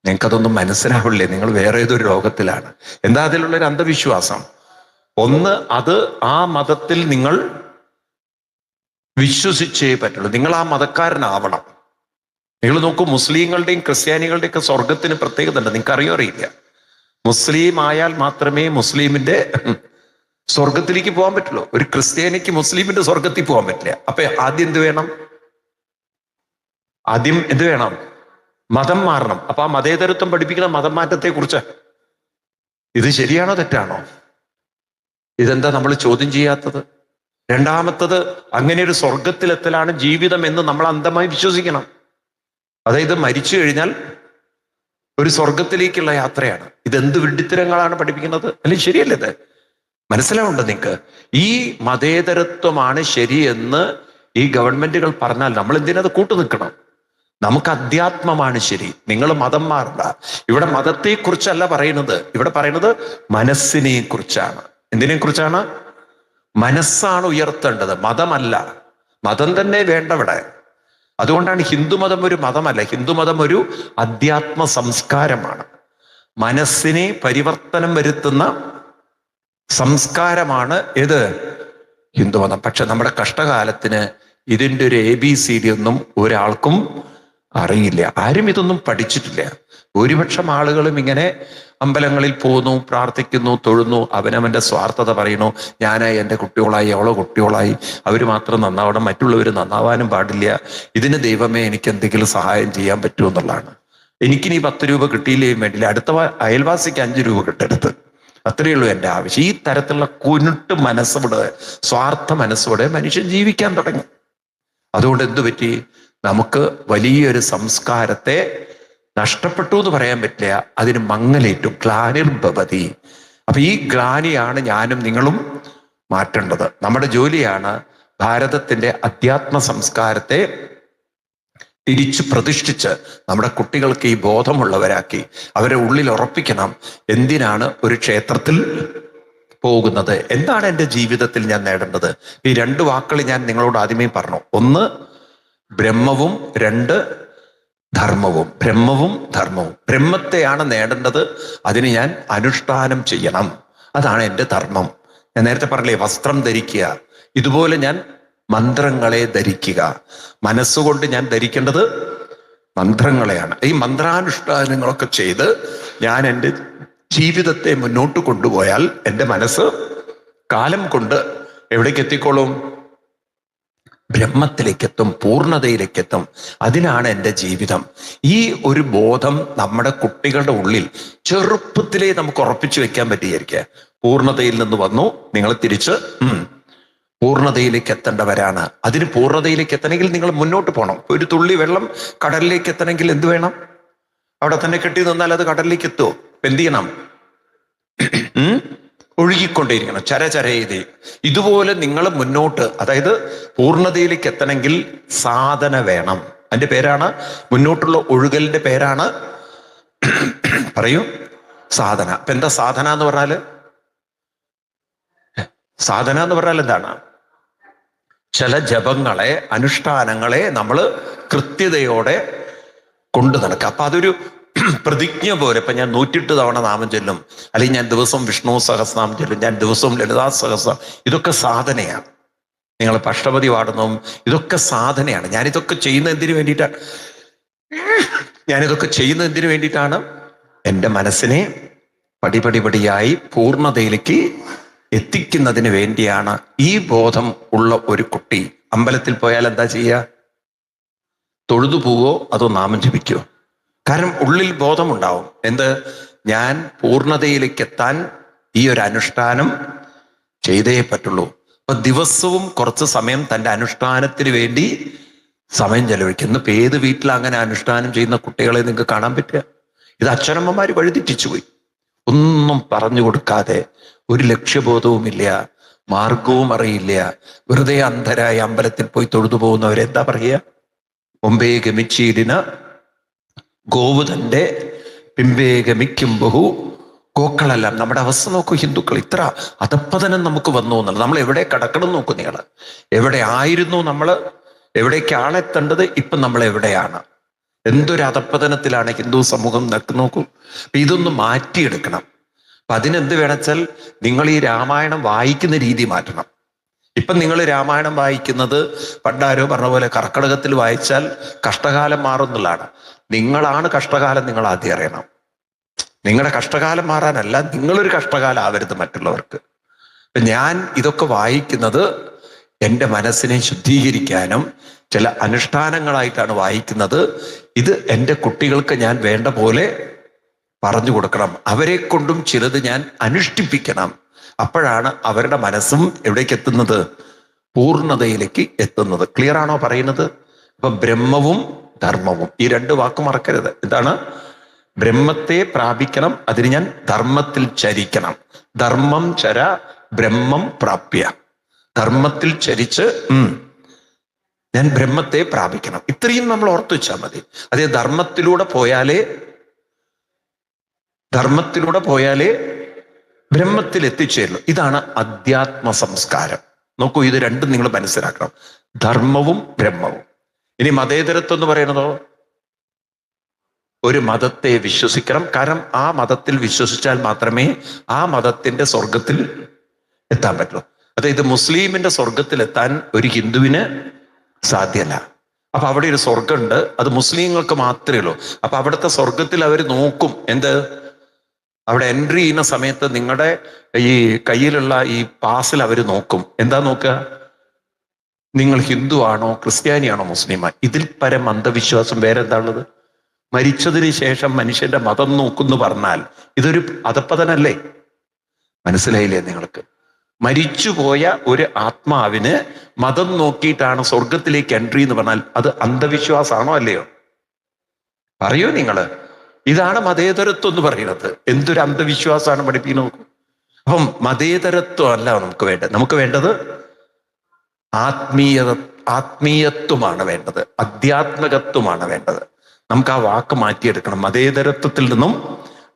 നിങ്ങൾക്കതൊന്നും മനസ്സിലാവില്ലേ? നിങ്ങൾ വേറെ ഏതൊരു ലോകത്തിലാണ്. എന്താ അതിലുള്ളൊരു അന്ധവിശ്വാസം? ഒന്ന്, അത് ആ മതത്തിൽ നിങ്ങൾ വിശ്വസിച്ചേ പറ്റുള്ളൂ. നിങ്ങൾ ആ മതക്കാരനാവണം. നിങ്ങൾ നോക്കൂ, മുസ്ലിങ്ങളുടെയും ക്രിസ്ത്യാനികളുടെയും ഒക്കെ സ്വർഗത്തിന് പ്രത്യേകത ഉണ്ട്. നിങ്ങൾക്ക് അറിയോ അറിയില്ല. മുസ്ലിം ആയാൽ മാത്രമേ മുസ്ലിമിന്റെ സ്വർഗത്തിലേക്ക് പോകാൻ പറ്റുള്ളൂ. ഒരു ക്രിസ്ത്യാനിക്ക് മുസ്ലിമിന്റെ സ്വർഗത്തിൽ പോകാൻ പറ്റില്ല. അപ്പൊ ആദ്യം എന്ത് വേണം? ആദ്യം എന്ത് വേണം? മതം മാറണം. അപ്പൊ ആ മതേതരത്വം പഠിപ്പിക്കുന്ന മതം മാറ്റത്തെ കുറിച്ച് ഇത് ശരിയാണോ തെറ്റാണോ? ഇതെന്താ നമ്മൾ ചോദ്യം ചെയ്യാത്തത്? രണ്ടാമത്തത്, അങ്ങനെ ഒരു സ്വർഗത്തിലെത്തലാണ് ജീവിതം എന്ന് നമ്മൾ അന്ധമായി വിശ്വസിക്കണം. അതായത് മരിച്ചു കഴിഞ്ഞാൽ ഒരു സ്വർഗത്തിലേക്കുള്ള യാത്രയാണ്. ഇതെന്ത് വിഡ്ഢിത്തരങ്ങളാണ് പഠിപ്പിക്കുന്നത്? അല്ലെങ്കിൽ ശരിയല്ലേ ഇത്? മനസ്സിലാവുണ്ട് നിങ്ങൾക്ക്? ഈ മതേതരത്വമാണ് ശരിയെന്ന് ഈ ഗവൺമെന്റുകൾ പറഞ്ഞാൽ നമ്മൾ എന്തിനത് കൂട്ടു നിൽക്കണം? നമുക്ക് അധ്യാത്മമാണ് ശരി. നിങ്ങൾ മതം മാറണ്ട. ഇവിടെ മതത്തെ കുറിച്ചല്ല പറയുന്നത്. ഇവിടെ പറയുന്നത് മനസ്സിനെ കുറിച്ചാണ്. എന്തിനെ കുറിച്ചാണ്? മനസ്സാണ് ഉയർത്തേണ്ടത്, മതമല്ല. മതം തന്നെ വേണ്ട ഇവിടെ. അതുകൊണ്ടാണ് ഹിന്ദുമതം ഒരു മതമല്ല. ഹിന്ദുമതം ഒരു അധ്യാത്മ സംസ്കാരമാണ്. മനസ്സിനെ പരിവർത്തനം വരുത്തുന്ന സംസ്കാരമാണ് ഏത്? ഹിന്ദുമതം. പക്ഷെ നമ്മുടെ കഷ്ടകാലത്തിന് ഇതിൻ്റെ ഒരു ABCD ഒന്നും ഒരാൾക്കും അറിയില്ല. ആരും ഇതൊന്നും പഠിച്ചിട്ടില്ല. ഭൂരിപക്ഷം ആളുകളും ഇങ്ങനെ അമ്പലങ്ങളിൽ പോകുന്നു, പ്രാർത്ഥിക്കുന്നു, തൊഴുന്നു, അവനവന്റെ സ്വാർത്ഥത പറയുന്നു. ഞാനായി, എൻ്റെ കുട്ടികളായി, അവളോ കുട്ടികളായി, അവർ മാത്രം നന്നാവണം, മറ്റുള്ളവർ നന്നാവാനും പാടില്ല. ഇതിന് ദൈവമേ എനിക്ക് എന്തെങ്കിലും സഹായം ചെയ്യാൻ പറ്റുമോ എന്നുള്ളതാണ്. എനിക്കിനി 10 രൂപ കിട്ടിയില്ലേയും വേണ്ടില്ല, അടുത്ത അയൽവാസിക്ക് 5 രൂപ കിട്ടരുത്, അത്രയേ ഉള്ളൂ എൻ്റെ ആവശ്യം. ഈ തരത്തിലുള്ള കുരുട്ട് മനസ്സോടെ, സ്വാർത്ഥ മനസ്സോടെ മനുഷ്യൻ ജീവിക്കാൻ തുടങ്ങി. അതുകൊണ്ട് എന്തു പറ്റി? നമുക്ക് വലിയൊരു സംസ്കാരത്തെ നഷ്ടപ്പെട്ടു എന്ന് പറയാൻ പറ്റില്ല. അതിന് മങ്ങലേറ്റു. ഗ്ലാനിർഭവതി. അപ്പൊ ഈ ഗ്ലാനിയാണ് ഞാനും നിങ്ങളും മാറ്റേണ്ടത്. നമ്മുടെ ജോലിയാണ് ഭാരതത്തിന്റെ അധ്യാത്മ സംസ്കാരത്തെ തിരിച്ചു പ്രതിഷ്ഠിച്ച് നമ്മുടെ കുട്ടികൾക്ക് ഈ ബോധമുള്ളവരാക്കി അവരെ ഉള്ളിൽ ഉറപ്പിക്കണം. എന്തിനാണ് ഒരു ക്ഷേത്രത്തിൽ പോകുന്നത്? എന്താണ് എൻ്റെ ജീവിതത്തിൽ ഞാൻ നേടേണ്ടത്? ഈ 2 വാക്കുകൾ ഞാൻ നിങ്ങളോട് ആദ്യമേ പറഞ്ഞു. ഒന്ന് ബ്രഹ്മവും, 2 ധർമ്മവും. ബ്രഹ്മവും ധർമ്മവും. ബ്രഹ്മത്തെയാണ് നേടേണ്ടത്. അതിന് ഞാൻ അനുഷ്ഠാനം ചെയ്യണം. അതാണ് എൻ്റെ ധർമ്മം. ഞാൻ നേരത്തെ പറഞ്ഞില്ലേ, വസ്ത്രം ധരിക്കുക. ഇതുപോലെ ഞാൻ മന്ത്രങ്ങളെ ധരിക്കുക. മനസ്സുകൊണ്ട് ഞാൻ ധരിക്കേണ്ടത് മന്ത്രങ്ങളെയാണ്. ഈ മന്ത്രാനുഷ്ഠാനങ്ങളൊക്കെ ചെയ്ത് ഞാൻ എൻ്റെ ജീവിതത്തെ മുന്നോട്ട് കൊണ്ടുപോയാൽ എൻ്റെ മനസ്സ് കാലം കൊണ്ട് എവിടേക്ക് എത്തിക്കോളും? ബ്രഹ്മത്തിലേക്കെത്തും, പൂർണ്ണതയിലേക്കെത്തും. അതിനാണ് എൻ്റെ ജീവിതം. ഈ ഒരു ബോധം നമ്മുടെ കുട്ടികളുടെ ഉള്ളിൽ ചെറുപ്പത്തിലേ നമുക്ക് ഉറപ്പിച്ചു വെക്കാൻ പറ്റിയിരിക്കുക. പൂർണ്ണതയിൽ നിന്ന് വന്നു, നിങ്ങൾ തിരിച്ച് പൂർണ്ണതയിലേക്ക് എത്തേണ്ടവരാണ്. അതിന് പൂർണ്ണതയിലേക്ക് എത്തണമെങ്കിൽ നിങ്ങൾ മുന്നോട്ട് പോകണം. ഒരു തുള്ളി വെള്ളം കടലിലേക്ക് എത്തണമെങ്കിൽ എന്ത് വേണം? അവിടെ തന്നെ കെട്ടി നിന്നാൽ അത് കടലിലേക്ക് എത്തുമോ? എന്ത് ചെയ്യണം? ഒഴുകിക്കൊണ്ടേയിരിക്കണം, ചര ചെയ്ത്. ഇതുപോലെ നിങ്ങൾ മുന്നോട്ട്, അതായത് പൂർണ്ണതയിലേക്ക് എത്തണമെങ്കിൽ സാധന വേണം. അതിന്റെ പേരാണ്, മുന്നോട്ടുള്ള ഒഴുകലിന്റെ പേരാണ്, പറയൂ, സാധന. അപ്പൊ എന്താ സാധന എന്ന് പറഞ്ഞാല്? സാധന എന്ന് പറഞ്ഞാൽ എന്താണ്? ചില ജപങ്ങളെ, അനുഷ്ഠാനങ്ങളെ നമ്മൾ കൃത്യതയോടെ കൊണ്ടു നടക്കുക. അപ്പൊ അതൊരു പ്രതിജ്ഞ പോലെ. ഇപ്പൊ ഞാൻ 108 തവണ നാമം ചൊല്ലും, അല്ലെങ്കിൽ ഞാൻ ദിവസവും വിഷ്ണു സഹസ്രനാമം ചൊല്ലും, ഞാൻ ദിവസവും ലളിതാ സഹസ്രം. ഇതൊക്കെ സാധനയാണ്. നിങ്ങൾ അഷ്ടപതി പാടുന്നതും ഇതൊക്കെ സാധനയാണ്. ഞാനിതൊക്കെ ചെയ്യുന്ന എന്തിനു വേണ്ടിയിട്ടാണ്? എൻ്റെ മനസ്സിനെ പടിപടിയായി പൂർണ്ണതയിലേക്ക് എത്തിക്കുന്നതിന് വേണ്ടിയാണ്. ഈ ബോധം ഉള്ള ഒരു കുട്ടി അമ്പലത്തിൽ പോയാൽ എന്താ ചെയ്യുക? തൊഴുതു പോവോ അതോ നാമം ജപിക്കുവോ? കാരണം ഉള്ളിൽ ബോധമുണ്ടാവും, എന്ത്, ഞാൻ പൂർണ്ണതയിലേക്ക് എത്താൻ ഈ ഒരു അനുഷ്ഠാനം ചെയ്തേ പറ്റുള്ളൂ. അപ്പൊ ദിവസവും കുറച്ച് സമയം തൻ്റെ അനുഷ്ഠാനത്തിന് വേണ്ടി സമയം ചെലവഴിക്കുന്നു. ഇപ്പൊ ഏത് വീട്ടിൽ അങ്ങനെ അനുഷ്ഠാനം ചെയ്യുന്ന കുട്ടികളെ നിങ്ങൾക്ക് കാണാൻ പറ്റുക? ഇത് അച്ഛനമ്മമാര് വഴിതെറ്റിച്ചു പോയി. ഒന്നും പറഞ്ഞു കൊടുക്കാതെ, ഒരു ലക്ഷ്യബോധവുമില്ല, മാർഗവും അറിയില്ല, വെറുതെ അന്ധരായ അമ്പലത്തിൽ പോയി തൊഴുതു പോകുന്നവരെന്താ പറയുക? ഒമ്പേ ഗമിച്ചീരിന ഗോവ് തൻ്റെ പിമ്പേ ഗമിക്കും ബഹു ഗോക്കളെല്ലാം. നമ്മുടെ അവസ്ഥ നോക്കൂ, ഹിന്ദുക്കൾ ഇത്ര അധപ്പതനം നമുക്ക് വന്നു എന്നുള്ളത്. നമ്മൾ എവിടെ കിടക്കണം നോക്കൂ നിങ്ങൾ. എവിടെ ആയിരുന്നു നമ്മൾ, എവിടേക്കാണ് എത്തേണ്ടത്, ഇപ്പം നമ്മൾ എവിടെയാണ്? എന്തൊരു അധപ്പതനത്തിലാണ് ഹിന്ദു സമൂഹം നോക്കൂ. അപ്പൊ ഇതൊന്ന് മാറ്റിയെടുക്കണം. അപ്പൊ അതിനെന്ത് വേണമെച്ചാൽ നിങ്ങൾ ഈ രാമായണം വായിക്കുന്ന രീതി മാറ്റണം. ഇപ്പം നിങ്ങൾ രാമായണം വായിക്കുന്നത് പണ്ടാരോ പറഞ്ഞ പോലെ കർക്കിടകത്തിൽ വായിച്ചാൽ കഷ്ടകാലം മാറുന്നുള്ളതാണ്. നിങ്ങളാണ് കഷ്ടകാലം, നിങ്ങൾ ആദ്യം അറിയണം. നിങ്ങളുടെ കഷ്ടകാലം മാറാനല്ല, നിങ്ങളൊരു കഷ്ടകാലം ആവരുത് മറ്റുള്ളവർക്ക്. ഞാൻ ഇതൊക്കെ വായിക്കുന്നത് എൻ്റെ മനസ്സിനെ ശുദ്ധീകരിക്കാനും ചില അനുഷ്ഠാനങ്ങളായിട്ടാണ് വായിക്കുന്നത്. ഇത് എൻ്റെ കുട്ടികൾക്ക് ഞാൻ വേണ്ട പോലെ പറഞ്ഞു കൊടുക്കണം. അവരെ കൊണ്ടും ചിലത് ഞാൻ അനുഷ്ഠിപ്പിക്കണം. അപ്പോഴാണ് അവരുടെ മനസ്സും എവിടേക്ക് എത്തുന്നത്? പൂർണ്ണതയിലേക്ക് എത്തുന്നത്. ക്ലിയർ ആണോ പറയുന്നത്? അപ്പൊ ബ്രഹ്മവും ധർമ്മവും, ഈ രണ്ട് വാക്ക് മറക്കരുത്. എന്താണ്? ബ്രഹ്മത്തെ പ്രാപിക്കണം, അതിന് ഞാൻ ധർമ്മത്തിൽ ചരിക്കണം. ധർമ്മം ചര ബ്രഹ്മം പ്രാപ്യ. ധർമ്മത്തിൽ ചരിച്ച് ഞാൻ ബ്രഹ്മത്തെ പ്രാപിക്കണം. ഇത്രയും നമ്മൾ ഓർത്തു വെച്ചാൽ മതി. അതേ ധർമ്മത്തിലൂടെ പോയാലേ ബ്രഹ്മത്തിൽ എത്തിച്ചേരുള്ളൂ. ഇതാണ് അധ്യാത്മ സംസ്കാരം. നോക്കൂ, ഇത് രണ്ടും നിങ്ങൾ മനസ്സിലാക്കണം, ധർമ്മവും ബ്രഹ്മവും. ഇനി മതേതരത്വം എന്ന് പറയുന്നതോ, ഒരു മതത്തെ വിശ്വസിക്കണം. കാരണം ആ മതത്തിൽ വിശ്വസിച്ചാൽ മാത്രമേ ആ മതത്തിന്റെ സ്വർഗത്തിൽ എത്താൻ പറ്റുള്ളൂ. അതായത് മുസ്ലിമിന്റെ സ്വർഗത്തിൽ എത്താൻ ഒരു ഹിന്ദുവിന് സാധ്യമല്ല. അപ്പൊ അവിടെ ഒരു സ്വർഗമുണ്ട്, അത് മുസ്ലിങ്ങൾക്ക് മാത്രമേ ഉള്ളൂ. അപ്പൊ അവിടുത്തെ സ്വർഗത്തിൽ അവർ നോക്കും, എന്ത്, അവിടെ എൻട്രി ചെയ്യുന്ന സമയത്ത് നിങ്ങളുടെ ഈ കയ്യിലുള്ള ഈ പാസിൽ അവർ നോക്കും. എന്താ നോക്കുക? നിങ്ങൾ ഹിന്ദു ആണോ, ക്രിസ്ത്യാനിയാണോ, മുസ്ലിമാണോ? ഇതിൽ പരം അന്ധവിശ്വാസം വേറെ എന്താ ഉള്ളത്? മരിച്ചതിന് ശേഷം മനുഷ്യന്റെ മതം നോക്കുന്നു പറഞ്ഞാൽ ഇതൊരു അധപ്പതനല്ലേ? മനസ്സിലായില്ലേ നിങ്ങൾക്ക്? മരിച്ചുപോയ ഒരു ആത്മാവിന് മതം നോക്കിയിട്ടാണ് സ്വർഗത്തിലേക്ക് എൻട്രി എന്ന് പറഞ്ഞാൽ അത് അന്ധവിശ്വാസമാണോ അല്ലയോ? പറയൂ നിങ്ങള്. ഇതാണ് മതേതരത്വം എന്ന് പറയുന്നത്. എന്തൊരു അന്ധവിശ്വാസമാണ് പഠിപ്പിക്കുന്നത് നോക്കൂ. അപ്പം മതേതരത്വം അല്ല നമുക്ക് വേണ്ടത്. നമുക്ക് വേണ്ടത് ആത്മീയത്വമാണ് വേണ്ടത്, അധ്യാത്മികത്വമാണ് വേണ്ടത്. നമുക്ക് ആ വാക്ക് മാറ്റിയെടുക്കണം, മതേതരത്വത്തിൽ നിന്നും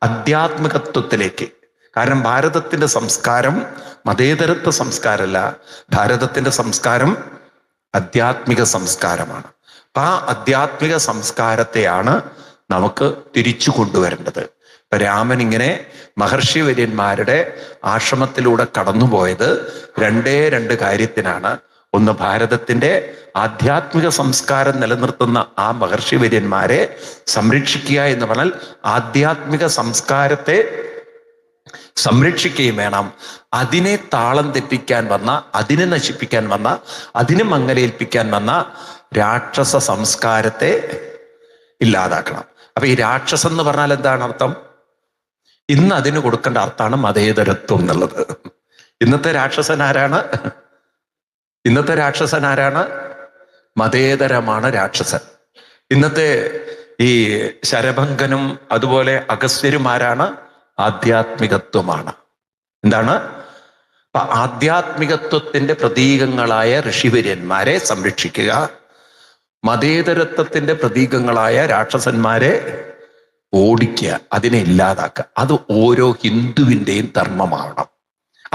അധ്യാത്മികത്വത്തിലേക്ക്. കാരണം ഭാരതത്തിന്റെ സംസ്കാരം മതേതരത്വ സംസ്കാരമല്ല, ഭാരതത്തിന്റെ സംസ്കാരം ആധ്യാത്മിക സംസ്കാരമാണ്. അപ്പൊ ആ ആധ്യാത്മിക സംസ്കാരത്തെയാണ് നമുക്ക് തിരിച്ചു കൊണ്ടുവരേണ്ടത്. ഇപ്പൊ രാമൻ ഇങ്ങനെ മഹർഷി വര്യന്മാരുടെ ആശ്രമത്തിലൂടെ കടന്നുപോയത് രണ്ട് കാര്യത്തിനാണ്. ഒന്ന്, ഭാരതത്തിന്റെ ആധ്യാത്മിക സംസ്കാരം നിലനിർത്തുന്ന ആ മഹർഷി വര്യന്മാരെ സംരക്ഷിക്കുക എന്ന് പറഞ്ഞാൽ ആധ്യാത്മിക സംസ്കാരത്തെ സംരക്ഷിക്കുകയും വേണം. അതിനെ താളം തെറ്റിക്കാൻ വന്ന, അതിനെ നശിപ്പിക്കാൻ വന്ന, അതിനെ മങ്ങലേൽപ്പിക്കാൻ വന്ന രാക്ഷസ സംസ്കാരത്തെ ഇല്ലാതാക്കണം. അപ്പൊ ഈ രാക്ഷസം എന്ന് പറഞ്ഞാൽ എന്താണ് അർത്ഥം? ഇന്ന് അതിന് കൊടുക്കേണ്ട അർത്ഥമാണ് മതേതരത്വം എന്നുള്ളത്. ഇന്നത്തെ രാക്ഷസൻ ആരാണ്? മതേതരമാണ് രാക്ഷസൻ. ഇന്നത്തെ ഈ ശരഭങ്കനും അതുപോലെ അഗസ്ത്യരുമാരാണ്? ആധ്യാത്മികത്വമാണ്. എന്താണ്? ആധ്യാത്മികത്വത്തിന്റെ പ്രതീകങ്ങളായ ഋഷിവര്യന്മാരെ സംരക്ഷിക്കുക, മതേതരത്വത്തിന്റെ പ്രതീകങ്ങളായ രാക്ഷസന്മാരെ ഓടിക്കുക, അതിനെ ഇല്ലാതാക്കുക. അത് ഓരോ ഹിന്ദുവിൻ്റെയും ധർമ്മമാവണം.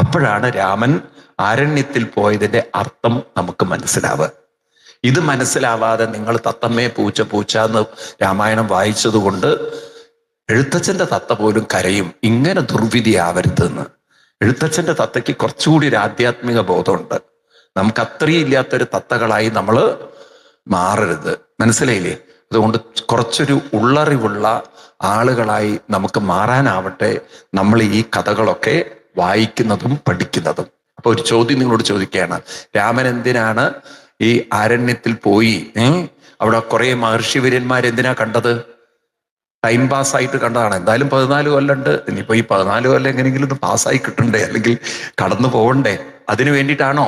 അപ്പോഴാണ് രാമൻ ആരണ്യത്തിൽ പോയതിന്റെ അർത്ഥം നമുക്ക് മനസ്സിലാവുക. ഇത് മനസ്സിലാവാതെ നിങ്ങൾ തത്തമ്മേ പൂച്ച എന്ന് രാമായണം വായിച്ചത് കൊണ്ട് എഴുത്തച്ഛന്റെ തത്ത പോലും കരയും, ഇങ്ങനെ ദുർവിധി ആവരുതെന്ന്. എഴുത്തച്ഛന്റെ തത്തയ്ക്ക് കുറച്ചുകൂടി ഒരു ആധ്യാത്മിക ബോധമുണ്ട്. നമുക്ക് അത്രയും ഇല്ലാത്തൊരു തത്തകളായി നമ്മൾ മാറരുത്. മനസ്സിലായില്ലേ? അതുകൊണ്ട് കുറച്ചൊരു ഉള്ളറിവുള്ള ആളുകളായി നമുക്ക് മാറാനാവട്ടെ നമ്മൾ ഈ കഥകളൊക്കെ വായിക്കുന്നതും പഠിക്കുന്നതും. അപ്പൊ ഒരു ചോദ്യം നിങ്ങളോട് ചോദിക്കുകയാണ്, രാമൻ എന്തിനാണ് ഈ ആരണ്യത്തിൽ പോയി അവിടെ കുറെ മഹർഷിവര്യന്മാരെന്തിനാ കണ്ടത്? ടൈം പാസ്സായിട്ട് കണ്ടതാണ്. എന്തായാലും 14 കൊല്ലമുണ്ട്, ഇനിയിപ്പോ ഈ 14 കൊല്ലം എങ്ങനെയെങ്കിലും ഒന്ന് പാസ്സായി കിട്ടണ്ടേ, അല്ലെങ്കിൽ കടന്നു പോകണ്ടേ, അതിനു വേണ്ടിയിട്ടാണോ?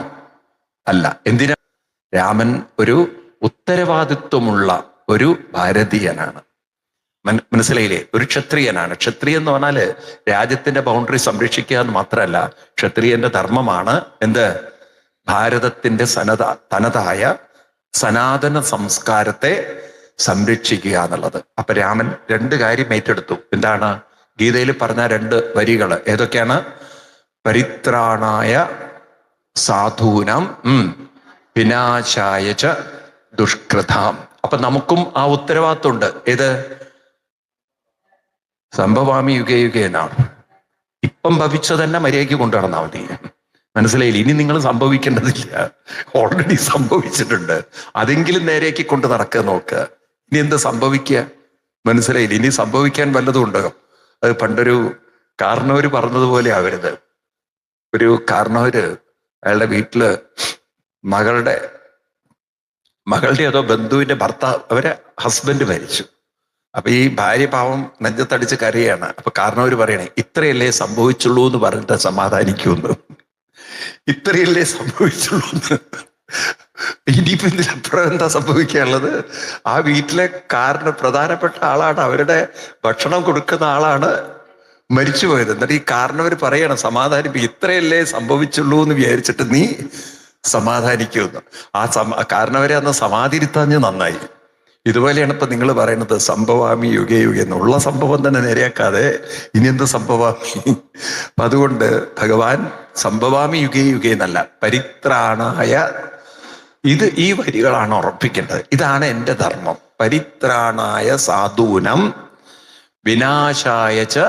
അല്ല. എന്തിനാ? രാമൻ ഒരു ഉത്തരവാദിത്വമുള്ള ഒരു ഭാരതീയനാണ്. മനസ്സിലായില്ലേ? ഒരു ക്ഷത്രിയനാണ്. ക്ഷത്രിയൻ എന്ന് പറഞ്ഞാല് രാജ്യത്തിന്റെ ബൗണ്ടറി സംരക്ഷിക്കുക എന്ന് മാത്രമല്ല, ക്ഷത്രിയന്റെ ധർമ്മമാണ് എന്ത്? ഭാരതത്തിന്റെ തനതായ സനാതന സംസ്കാരത്തെ സംരക്ഷിക്കുക എന്നുള്ളത്. അപ്പൊ രാമൻ 2 കാര്യം ഏറ്റെടുത്തു. എന്താണ്? ഗീതയിൽ പറഞ്ഞ 2 വരികള് ഏതൊക്കെയാണ്? പരിത്രാണായ സാധൂനാം വിനാശായ ച ദുഷ്കൃതാം. അപ്പൊ നമുക്കും ആ ഉത്തരവാദിത്വമുണ്ട്. ഏത്? സംഭവാമി യുഗേ യുഗേനാണ്. ഇപ്പം ഭവിച്ചത് തന്നെ മര്യാദയ്ക്ക് കൊണ്ടു നടന്നാൽ മതി. മനസ്സിലായില്ല? ഇനി നിങ്ങൾ സംഭവിക്കേണ്ടതില്ല, ഓൾറെഡി സംഭവിച്ചിട്ടുണ്ട്. അതെങ്കിലും നേരേക്ക് കൊണ്ട് നടക്കുക നോക്കുക. ഇനി എന്ത് സംഭവിക്കുക? മനസ്സിലായില്ല? ഇനി സംഭവിക്കാൻ വല്ലതും ഉണ്ടോ? അത് പണ്ടൊരു കാരണവര് പറഞ്ഞതുപോലെ ആവരുത്. ഒരു കാരണവര് അയാളുടെ വീട്ടില് മകളുടെ ഏതോ ബന്ധുവിന്റെ അവരെ ഹസ്ബൻഡ് മരിച്ചു. അപ്പൊ ഈ ഭാര്യ പാവം നെഞ്ചത്തടിച്ച് കരയാണ്. അപ്പൊ കാരണവര് പറയണേ, ഇത്രയല്ലേ സംഭവിച്ചുള്ളൂ എന്ന് പറഞ്ഞിട്ട് സമാധാനിക്കുമെന്ന്. ഇത്രയല്ലേ സംഭവിച്ചുള്ളൂ എന്ന്. ഇനിയിപ്പോ ഇതിലപ്പുറം എന്താ സംഭവിക്കാനുള്ളത്? ആ വീട്ടിലെ പ്രധാനപ്പെട്ട ആളാണ്, അവരുടെ ഭക്ഷണം കൊടുക്കുന്ന ആളാണ് മരിച്ചുപോയത്. എന്നിട്ട് ഈ കാരണവർ പറയണം, സമാധാനിപ്പിക്കും, ഇത്രയല്ലേ സംഭവിച്ചുള്ളൂ എന്ന് വിചാരിച്ചിട്ട് നീ സമാധാനിക്കുമെന്ന്. കാരണവരെ അന്ന് സമാധിരുത്താഞ്ഞ് നന്നായി. ഇതുപോലെയാണ് ഇപ്പൊ നിങ്ങൾ പറയുന്നത്, സംഭവാമി യുഗേ യുഗേ എന്നുള്ള സംഭവം തന്നെ നേരെയാക്കാതെ ഇനി എന്ത് സംഭവാമി? അപ്പൊ അതുകൊണ്ട് ഭഗവാൻ സംഭവാമി യുഗേ യുഗേ എന്നല്ല, പരിത്രാണായ, ഈ വരികളാണ് ഉറപ്പിക്കേണ്ടത്. ഇതാണ് എൻ്റെ ധർമ്മം. പരിത്രാണായ സാധൂനം വിനാശായ ച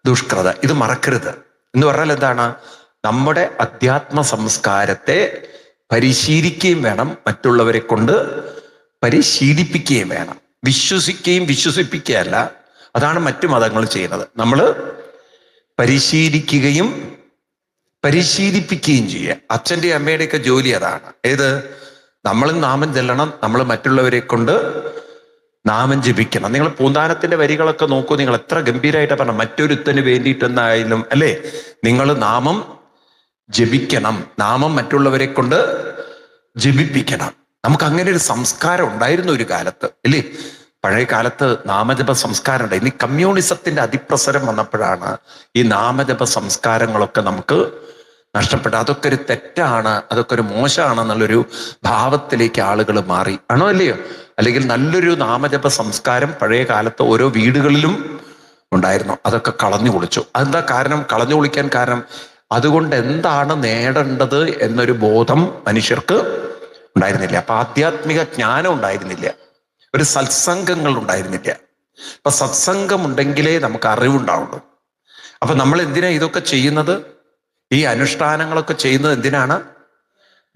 ദുഷ്കൃത. ഇത് മറക്കരുത്. എന്ന് പറഞ്ഞാൽ എന്താണ്? നമ്മുടെ അധ്യാത്മ സംസ്കാരത്തെ പരിശീലിക്കുകയും വേണം, മറ്റുള്ളവരെ കൊണ്ട് പരിശീലിപ്പിക്കുകയും വേണം. വിശ്വസിക്കുകയും വിശ്വസിപ്പിക്കുകയല്ല. അതാണ് മറ്റു മതങ്ങൾ ചെയ്യുന്നത്. നമ്മൾ പരിശീലിക്കുകയും പരിശീലിപ്പിക്കുകയും ചെയ്യുക. അച്ഛൻ്റെ അമ്മയുടെയൊക്കെ ജോലി അതാണ്. ഏത്? നമ്മൾ നാമം ചെല്ലണം, നമ്മൾ മറ്റുള്ളവരെ കൊണ്ട് നാമം ജപിക്കണം. നിങ്ങൾ പൂന്താനത്തിന്റെ വരികളൊക്കെ നോക്കൂ, നിങ്ങൾ എത്ര ഗംഭീരമായിട്ട് പറഞ്ഞ, മറ്റൊരുത്തന് വേണ്ടിയിട്ടെന്നായാലും അല്ലേ, നിങ്ങൾ നാമം ജപിക്കണം, നാമം മറ്റുള്ളവരെ കൊണ്ട് ജപിപ്പിക്കണം. നമുക്ക് അങ്ങനെ ഒരു സംസ്കാരം ഉണ്ടായിരുന്നു ഒരു കാലത്ത്, അല്ലേ? പഴയ കാലത്ത് നാമജപ സംസ്കാരം ഉണ്ട്. ഇനി കമ്മ്യൂണിസത്തിന്റെ അതിപ്രസരം വന്നപ്പോഴാണ് ഈ നാമജപ സംസ്കാരങ്ങളൊക്കെ നമുക്ക് നഷ്ടപ്പെട്ടു. അതൊക്കെ ഒരു തെറ്റാണ്, അതൊക്കെ ഒരു മോശമാണെന്നുള്ളൊരു ഭാവത്തിലേക്ക് ആളുകൾ മാറി. ആണോ അല്ലയോ? അല്ലെങ്കിൽ നല്ലൊരു നാമജപ സംസ്കാരം പഴയ കാലത്ത് ഓരോ വീടുകളിലും ഉണ്ടായിരുന്നു. അതൊക്കെ കളഞ്ഞു കുളിച്ചു. അതെന്താ കാരണം? കളഞ്ഞു കുളിക്കാൻ കാരണം അതുകൊണ്ട് എന്താണ് നേടേണ്ടത് എന്നൊരു ബോധം മനുഷ്യർക്ക് ഉണ്ടായിരുന്നില്ല. അപ്പൊ ആധ്യാത്മിക ജ്ഞാനം ഉണ്ടായിരുന്നില്ല, ഒരു സത്സംഗങ്ങൾ ഉണ്ടായിരുന്നില്ല. അപ്പൊ സത്സംഗം ഉണ്ടെങ്കിലേ നമുക്ക് അറിവുണ്ടാവുള്ളൂ. അപ്പൊ നമ്മൾ എന്തിനാ ഇതൊക്കെ ചെയ്യുന്നത്? ഈ അനുഷ്ഠാനങ്ങളൊക്കെ ചെയ്യുന്നത് എന്തിനാണ്?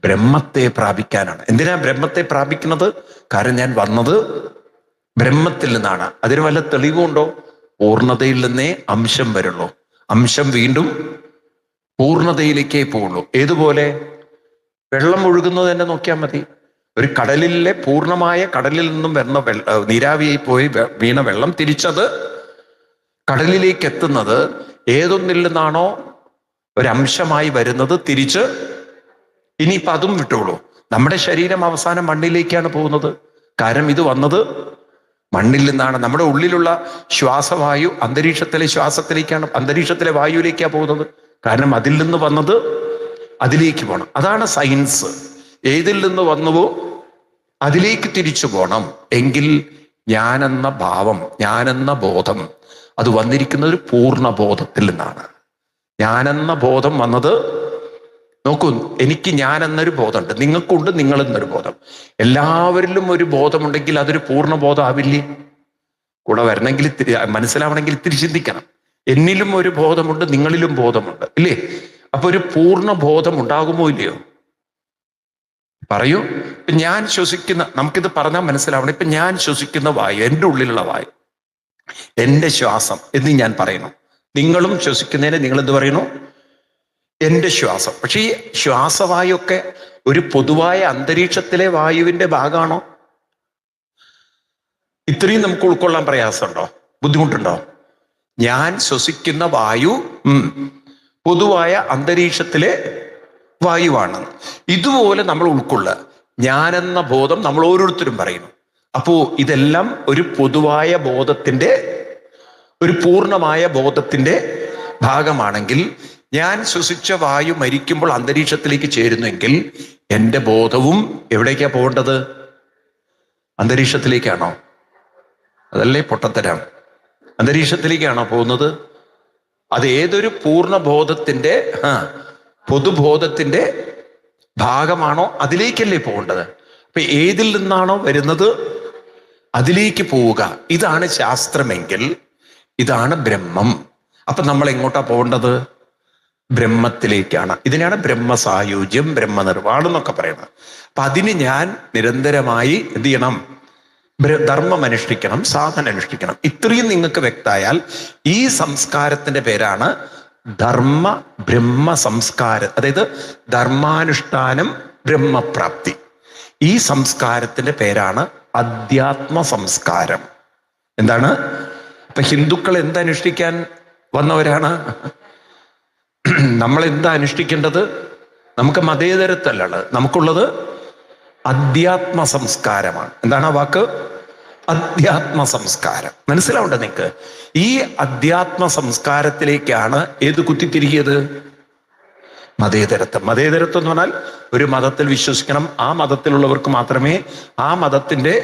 ബ്രഹ്മത്തെ പ്രാപിക്കാനാണ്. എന്തിനാ ബ്രഹ്മത്തെ പ്രാപിക്കുന്നത്? കാരണം ഞാൻ വന്നത് ബ്രഹ്മത്തിൽ നിന്നാണ്. അതിന് വല്ല തെളിവുണ്ടോ? പൂർണ്ണതയിൽ നിന്നേ അംശം വരുള്ളൂ. അംശം വീണ്ടും പൂർണ്ണതയിലേക്കേ പോവുള്ളൂ. ഏതുപോലെ? വെള്ളം ഒഴുകുന്നത് തന്നെ നോക്കിയാൽ മതി. ഒരു കടലിലെ പൂർണ്ണമായ കടലിൽ നിന്നും വരുന്ന നീരാവിയായി പോയി വീണ വെള്ളം തിരിച്ചത് കടലിലേക്ക് എത്തുന്നത് ഏതൊന്നിൽ നിന്നാണോ ഒരംശമായി വരുന്നത് തിരിച്ച്. ഇനിയിപ്പൊ അതും വിട്ടോളൂ. നമ്മുടെ ശരീരം അവസാനം മണ്ണിലേക്കാണ് പോകുന്നത്. കാരണം ഇത് വന്നത് മണ്ണിൽ നിന്നാണ്. നമ്മുടെ ഉള്ളിലുള്ള ശ്വാസവായു അന്തരീക്ഷത്തിലെ ശ്വാസത്തിലേക്കാണ്, അന്തരീക്ഷത്തിലെ വായുവിലേക്കാണ് പോകുന്നത്. കാരണം അതിൽ നിന്ന് വന്നത് അതിലേക്ക് പോകണം. അതാണ് സയൻസ്. ഏതിൽ നിന്ന് വന്നുവോ അതിലേക്ക് തിരിച്ചു പോകണം. എങ്കിൽ ഞാനെന്ന ഭാവം, ഞാനെന്ന ബോധം അത് വന്നിരിക്കുന്നത് ഒരു പൂർണ്ണബോധത്തിൽ നിന്നാണ്. ഞാനെന്ന ബോധം വന്നത്, നോക്കൂ, എനിക്ക് ഞാൻ എന്നൊരു ബോധമുണ്ട്, നിങ്ങൾക്കുണ്ട് നിങ്ങൾ എന്നൊരു ബോധം. എല്ലാവരിലും ഒരു ബോധമുണ്ടെങ്കിൽ അതൊരു പൂർണ്ണബോധം ആവില്ലേ? കൂടെ വരണമെങ്കിൽ മനസ്സിലാവണമെങ്കിൽ ഇത്തിരി ചിന്തിക്കണം. എന്നിലും ഒരു ബോധമുണ്ട്, നിങ്ങളിലും ബോധമുണ്ട്, ഇല്ലേ? അപ്പൊ ഒരു പൂർണ്ണ ബോധം ഉണ്ടാകുമോ ഇല്ലയോ? പറയൂ. ഇപ്പൊ ഞാൻ ശ്വസിക്കുന്ന, നമുക്കിത് പറഞ്ഞാൽ മനസ്സിലാവണം. ഇപ്പൊ ഞാൻ ശ്വസിക്കുന്ന വായു, എൻ്റെ ഉള്ളിലുള്ള വായു, എൻ്റെ ശ്വാസം എന്ന് ഞാൻ പറയണം. നിങ്ങളും ശ്വസിക്കുന്നതിന് നിങ്ങൾ എന്ത് പറയുന്നു? എൻ്റെ ശ്വാസം. പക്ഷെ ഈ ശ്വാസവായു ഒക്കെ ഒരു പൊതുവായ അന്തരീക്ഷത്തിലെ വായുവിന്റെ ഭാഗമാണോ? ഇത്രയും നമുക്ക് ഉൾക്കൊള്ളാൻ പ്രയാസമുണ്ടോ? ബുദ്ധിമുട്ടുണ്ടോ? ഞാൻ ശ്വസിക്കുന്ന വായു പൊതുവായ അന്തരീക്ഷത്തിലെ വായുവാണ്. ഇതുപോലെ നമ്മൾ ഉൾക്കൊള്ളുക. ഞാനെന്ന ബോധം നമ്മൾ ഓരോരുത്തരും പറയുന്നു. അപ്പോ ഇതെല്ലാം ഒരു പൊതുവായ ബോധത്തിന്റെ, ഒരു പൂർണ്ണമായ ബോധത്തിന്റെ ഭാഗമാണെങ്കിൽ, ഞാൻ ശ്വസിച്ച വായു മരിക്കുമ്പോൾ അന്തരീക്ഷത്തിലേക്ക് ചേരുന്നെങ്കിൽ എൻ്റെ ബോധവും എവിടേക്കാ പോകേണ്ടത്? അന്തരീക്ഷത്തിലേക്കാണോ? അതല്ലേ പൊട്ടത്തരം? അന്തരീക്ഷത്തിലേക്കാണോ പോകുന്നത്? അത് ഏതൊരു പൂർണ്ണബോധത്തിന്റെ പൊതുബോധത്തിന്റെ ഭാഗമാണോ അതിലേക്കല്ലേ പോകേണ്ടത്? അപ്പൊ ഏതിൽ നിന്നാണോ വരുന്നത് അതിലേക്ക് പോവുക. ഇതാണ് ശാസ്ത്രമെങ്കിൽ ഇതാണ് ബ്രഹ്മം. അപ്പൊ നമ്മൾ എങ്ങോട്ടാ പോകേണ്ടത്? ബ്രഹ്മത്തിലേക്കാണ്. ഇതിനാണ് ബ്രഹ്മസായുജ്യം, ബ്രഹ്മനിർവാണം എന്നൊക്കെ പറയുന്നത്. അപ്പൊ അതിന് ഞാൻ നിരന്തരമായി എന്ത് ചെയ്യണം? ധർമ്മം അനുഷ്ഠിക്കണം, സാധന അനുഷ്ഠിക്കണം. ഇത്രയും നിങ്ങൾക്ക് വ്യക്തമായാൽ ഈ സംസ്കാരത്തിന്റെ പേരാണ് ധർമ്മ ബ്രഹ്മ സംസ്കാരം. അതായത് ധർമാനുഷ്ഠാനം ബ്രഹ്മപ്രാപ്തി. ഈ സംസ്കാരത്തിന്റെ പേരാണ് അധ്യാത്മ സംസ്കാരം. എന്താണ്? ഇപ്പൊ ഹിന്ദുക്കൾ എന്തനുഷ്ഠിക്കാൻ വന്നവരാണ്? നമ്മൾ എന്താ അനുഷ്ഠിക്കേണ്ടത്? നമുക്ക് മതേതരത്വമല്ല, നമുക്കുള്ളത് അധ്യാത്മ സംസ്കാരമാണ്. എന്താണ് ആ വാക്ക്? അധ്യാത്മ സംസ്കാരം. മനസ്സിലാവുണ്ടോ നിങ്ങൾക്ക്? ഈ അധ്യാത്മ സംസ്കാരത്തിലേക്കാണ് ഏത് കുത്തിത്തിരികിയത്? മതേതരത്വം. മതേതരത്വം എന്ന് പറഞ്ഞാൽ ഒരു മതത്തിൽ വിശ്വസിക്കണം, ആ മതത്തിലുള്ളവർക്ക് മാത്രമേ ആ മതത്തിന്റെ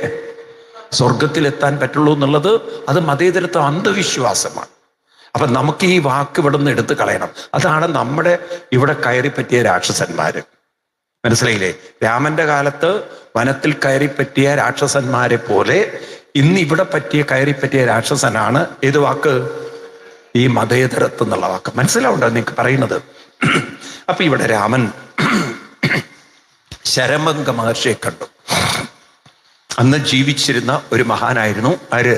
സ്വർഗത്തിലെത്താൻ പറ്റുള്ളൂ എന്നുള്ളത്, അത് മതേതരത്വം അന്ധവിശ്വാസമാണ്. അപ്പൊ നമുക്ക് ഈ വാക്ക് ഇവിടെ നിന്ന് എടുത്തു കളയണം. അതാണ് നമ്മുടെ ഇവിടെ കയറി പറ്റിയ രാക്ഷസന്മാര്. മനസ്സിലായില്ലേ? രാമന്റെ കാലത്ത് വനത്തിൽ കയറിപ്പറ്റിയ രാക്ഷസന്മാരെ പോലെ ഇന്ന് ഇവിടെ കയറിപ്പറ്റിയ രാക്ഷസനാണ് ഏത് വാക്ക്? ഈ മതേതരത്വം എന്നുള്ള വാക്ക്. മനസ്സിലാവുണ്ടോ നിങ്ങൾക്ക് പറയുന്നത്? അപ്പൊ ഇവിടെ രാമൻ ശരഭംഗ മഹർഷിയെ കണ്ടു. അന്ന് ജീവിച്ചിരുന്ന ഒരു മഹാനായിരുന്നു. ആര്?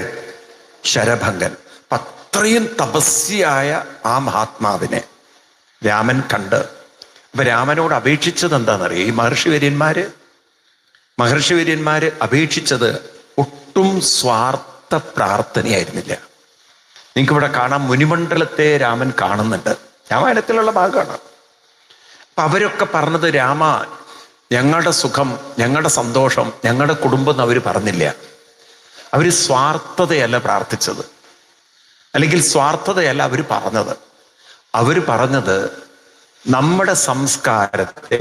ശരഭംഗൻ. അത്രയും തപസ്യായ ആ മഹാത്മാവിനെ രാമൻ കണ്ട്, അപ്പൊ രാമനോട് അപേക്ഷിച്ചത് എന്താണെന്നറിയാം? ഈ മഹർഷിവര്യന്മാര് അപേക്ഷിച്ചത് ഒട്ടും സ്വാർത്ഥ പ്രാർത്ഥനയായിരുന്നില്ല. നിങ്ങൾക്ക് ഇവിടെ കാണാം, മുനിമണ്ഡലത്തെ രാമൻ കാണുന്നുണ്ട്, രാമായണത്തിലുള്ള ഭാഗമാണ്. അപ്പൊ അവരൊക്കെ പറഞ്ഞത്, രാമ, ഞങ്ങളുടെ സുഖം, ഞങ്ങളുടെ സന്തോഷം, ഞങ്ങളുടെ കുടുംബം എന്ന് അവർ പറഞ്ഞില്ല. അവർ സ്വാർത്ഥതയല്ല പ്രാർത്ഥിച്ചത്, അല്ലെങ്കിൽ സ്വാർത്ഥതയല്ല അവർ പറഞ്ഞത്. അവർ പറഞ്ഞത് നമ്മുടെ സംസ്കാരത്തെ,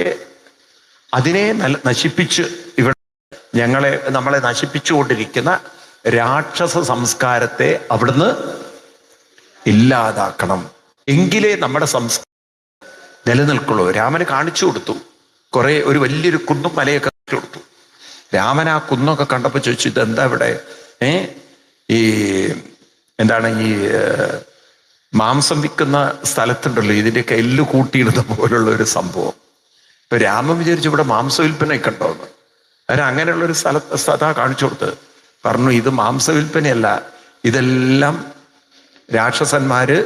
അതിനെ നശിപ്പിച്ച് ഇവിടെ നമ്മളെ നശിപ്പിച്ചുകൊണ്ടിരിക്കുന്ന രാക്ഷസ സംസ്കാരത്തെ അവിടുന്ന് ഇല്ലാതാക്കണം, എങ്കിലേ നമ്മുടെ സംസ്കാരം നിലനിൽക്കുള്ളൂ. രാമന് കാണിച്ചു കൊടുത്തു. ഒരു വലിയൊരു കുന്നും മലയൊക്കെ കാണിച്ചു കൊടുത്തു. രാമൻ ആ കുന്നൊക്കെ കണ്ടപ്പോൾ ചോദിച്ചു, ഇതെന്താ ഇവിടെ? ഈ എന്താണ് ഈ മാംസം വിൽക്കുന്ന സ്ഥലത്തുണ്ടല്ലോ, ഇതിൻ്റെയൊക്കെ എല്ല് കൂട്ടിയിടുന്ന പോലുള്ള ഒരു സംഭവം. ഇപ്പൊ രാമൻ വിചാരിച്ചു ഇവിടെ മാംസ വിൽപ്പനയൊക്കെ ഉണ്ടോന്ന്. അങ്ങനെയുള്ളൊരു സ്ഥലത്താ കാണിച്ചു കൊടുത്തത്. പറഞ്ഞു, ഇത് മാംസ വിൽപ്പനയല്ല, ഇതെല്ലാം രാക്ഷസന്മാര്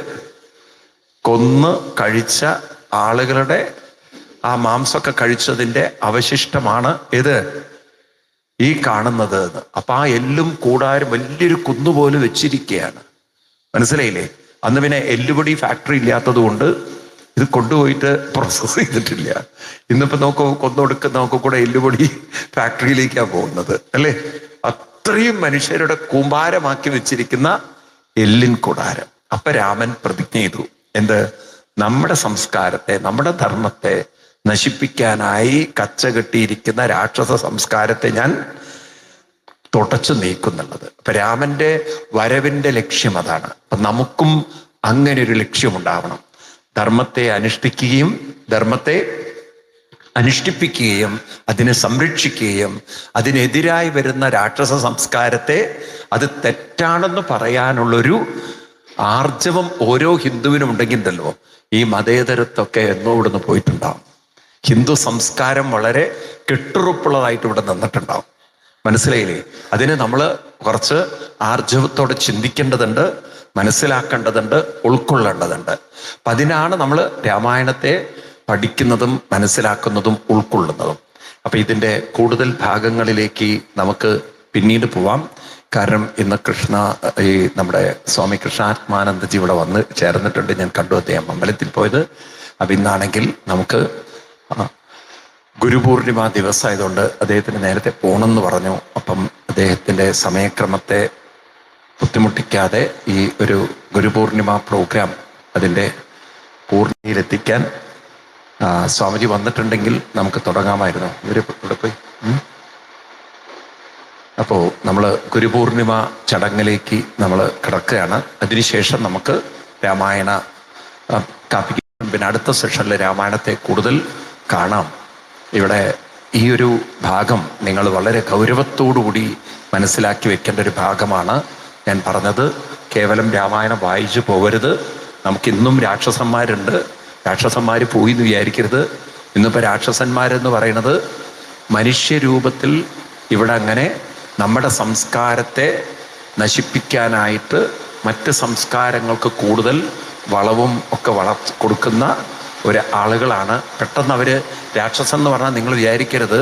കൊന്ന് കഴിച്ച ആളുകളുടെ ആ മാംസമൊക്കെ കഴിച്ചതിൻ്റെ അവശിഷ്ടമാണ് ഇത് ഈ കാണുന്നത്. അപ്പൊ ആ എല്ലും കൂടാരും വലിയൊരു കുന്നുപോലെ വെച്ചിരിക്കുകയാണ്. മനസ്സിലായില്ലേ? അന്ന് പിന്നെ എല്ലുപൊടി ഫാക്ടറി ഇല്ലാത്തത് കൊണ്ട് ഇത് കൊണ്ടുപോയിട്ട് പ്രോസസ് ചെയ്തിട്ടില്ല. ഇന്നിപ്പോ നമുക്ക് കൂടെ എല്ലുപൊടി ഫാക്ടറിയിലേക്കാണ് പോകുന്നത്, അല്ലേ? അത്രയും മനുഷ്യരുടെ കൂമ്പാരമാക്കി വെച്ചിരിക്കുന്ന എല്ലിൻ കൂടാരം. അപ്പൊ രാമൻ പ്രതിജ്ഞ ചെയ്തു, എന്ത്? നമ്മുടെ സംസ്കാരത്തെ, നമ്മുടെ ധർമ്മത്തെ നശിപ്പിക്കാനായി കച്ചകെട്ടിയിരിക്കുന്ന രാക്ഷസ സംസ്കാരത്തെ ഞാൻ തുടച്ചു നീക്കുന്നുള്ളത്. അപ്പൊ രാമന്റെ വരവിന്റെ ലക്ഷ്യം അതാണ്. അപ്പൊ നമുക്കും അങ്ങനെ ഒരു ലക്ഷ്യമുണ്ടാവണം. ധർമ്മത്തെ അനുഷ്ഠിക്കുകയും ധർമ്മത്തെ അനുഷ്ഠിപ്പിക്കുകയും അതിനെ സംരക്ഷിക്കുകയും അതിനെതിരായി വരുന്ന രാക്ഷസ സംസ്കാരത്തെ അത് തെറ്റാണെന്ന് പറയാനുള്ളൊരു ആർജവം ഓരോ ഹിന്ദുവിനും ഉണ്ടെങ്കിലല്ലോ ഈ മതേതരത്വമൊക്കെ എന്നോ ഇവിടുന്ന് പോയിട്ടുണ്ടാവും. ഹിന്ദു സംസ്കാരം വളരെ കെട്ടുറപ്പുള്ളതായിട്ട് ഇവിടെ നിന്നിട്ടുണ്ടാവും. മനസ്സിലായില്ലേ? അതിന് നമ്മൾ കുറച്ച് ആർജവത്തോടെ ചിന്തിക്കേണ്ടതുണ്ട്, മനസ്സിലാക്കേണ്ടതുണ്ട്, ഉൾക്കൊള്ളേണ്ടതുണ്ട്. അപ്പം അതിനാണ് നമ്മൾ രാമായണത്തെ പഠിക്കുന്നതും മനസ്സിലാക്കുന്നതും ഉൾക്കൊള്ളുന്നതും. അപ്പം ഇതിൻ്റെ കൂടുതൽ ഭാഗങ്ങളിലേക്ക് നമുക്ക് പിന്നീട് പോവാം. കാരണം ഇന്ന് ഈ നമ്മുടെ സ്വാമി കൃഷ്ണാത്മാനന്ദജി ഇവിടെ വന്ന് ചേർന്നിട്ടുണ്ട്. ഞാൻ കണ്ടു അദ്ദേഹം അമ്പലത്തിൽ പോയത്. അപ്പം ഇന്നാണെങ്കിൽ നമുക്ക് ഗുരുപൂർണിമ ദിവസമായതുകൊണ്ട് അദ്ദേഹത്തിന് നേരത്തെ പോകണമെന്ന് പറഞ്ഞു. അപ്പം അദ്ദേഹത്തിൻ്റെ സമയക്രമത്തെ ബുദ്ധിമുട്ടിക്കാതെ ഈ ഒരു ഗുരുപൂർണിമ പ്രോഗ്രാം അതിൻ്റെ പൂർണ്ണതയിലെത്തിക്കാൻ സ്വാമിജി വന്നിട്ടുണ്ടെങ്കിൽ നമുക്ക് തുടങ്ങാമായിരുന്നു. ഇവർ ഇവിടെ പോയി. അപ്പോൾ നമ്മൾ ഗുരുപൂർണിമ ചടങ്ങിലേക്ക് നമ്മൾ കിടക്കുകയാണ്. അതിനുശേഷം നമുക്ക് രാമായണ കാപ്പിക്കും പിന്നെ അടുത്ത സെഷനിൽ രാമായണത്തെ കൂടുതൽ കാണാം. ഇവിടെ ഈ ഒരു ഭാഗം നിങ്ങൾ വളരെ ഗൗരവത്തോടുകൂടി മനസ്സിലാക്കി വെക്കേണ്ട ഒരു ഭാഗമാണ് ഞാൻ പറഞ്ഞത്. കേവലം രാമായണം വായിച്ചു പോകരുത്. നമുക്കിന്നും രാക്ഷസന്മാരുണ്ട്. രാക്ഷസന്മാർ പോയി എന്ന് വിചാരിക്കരുത്. ഇന്നിപ്പോൾ രാക്ഷസന്മാരെന്ന് പറയുന്നത് മനുഷ്യരൂപത്തിൽ ഇവിടെ അങ്ങനെ നമ്മുടെ സംസ്കാരത്തെ നശിപ്പിക്കാനായിട്ട് മറ്റ് സംസ്കാരങ്ങൾക്ക് കൂടുതൽ വളവും ഒക്കെ കൊടുക്കുന്ന ആളുകളാണ്. പെട്ടെന്ന് അവർ രാക്ഷസൻ എന്ന് പറഞ്ഞാൽ നിങ്ങൾ വിചാരിക്കരുത്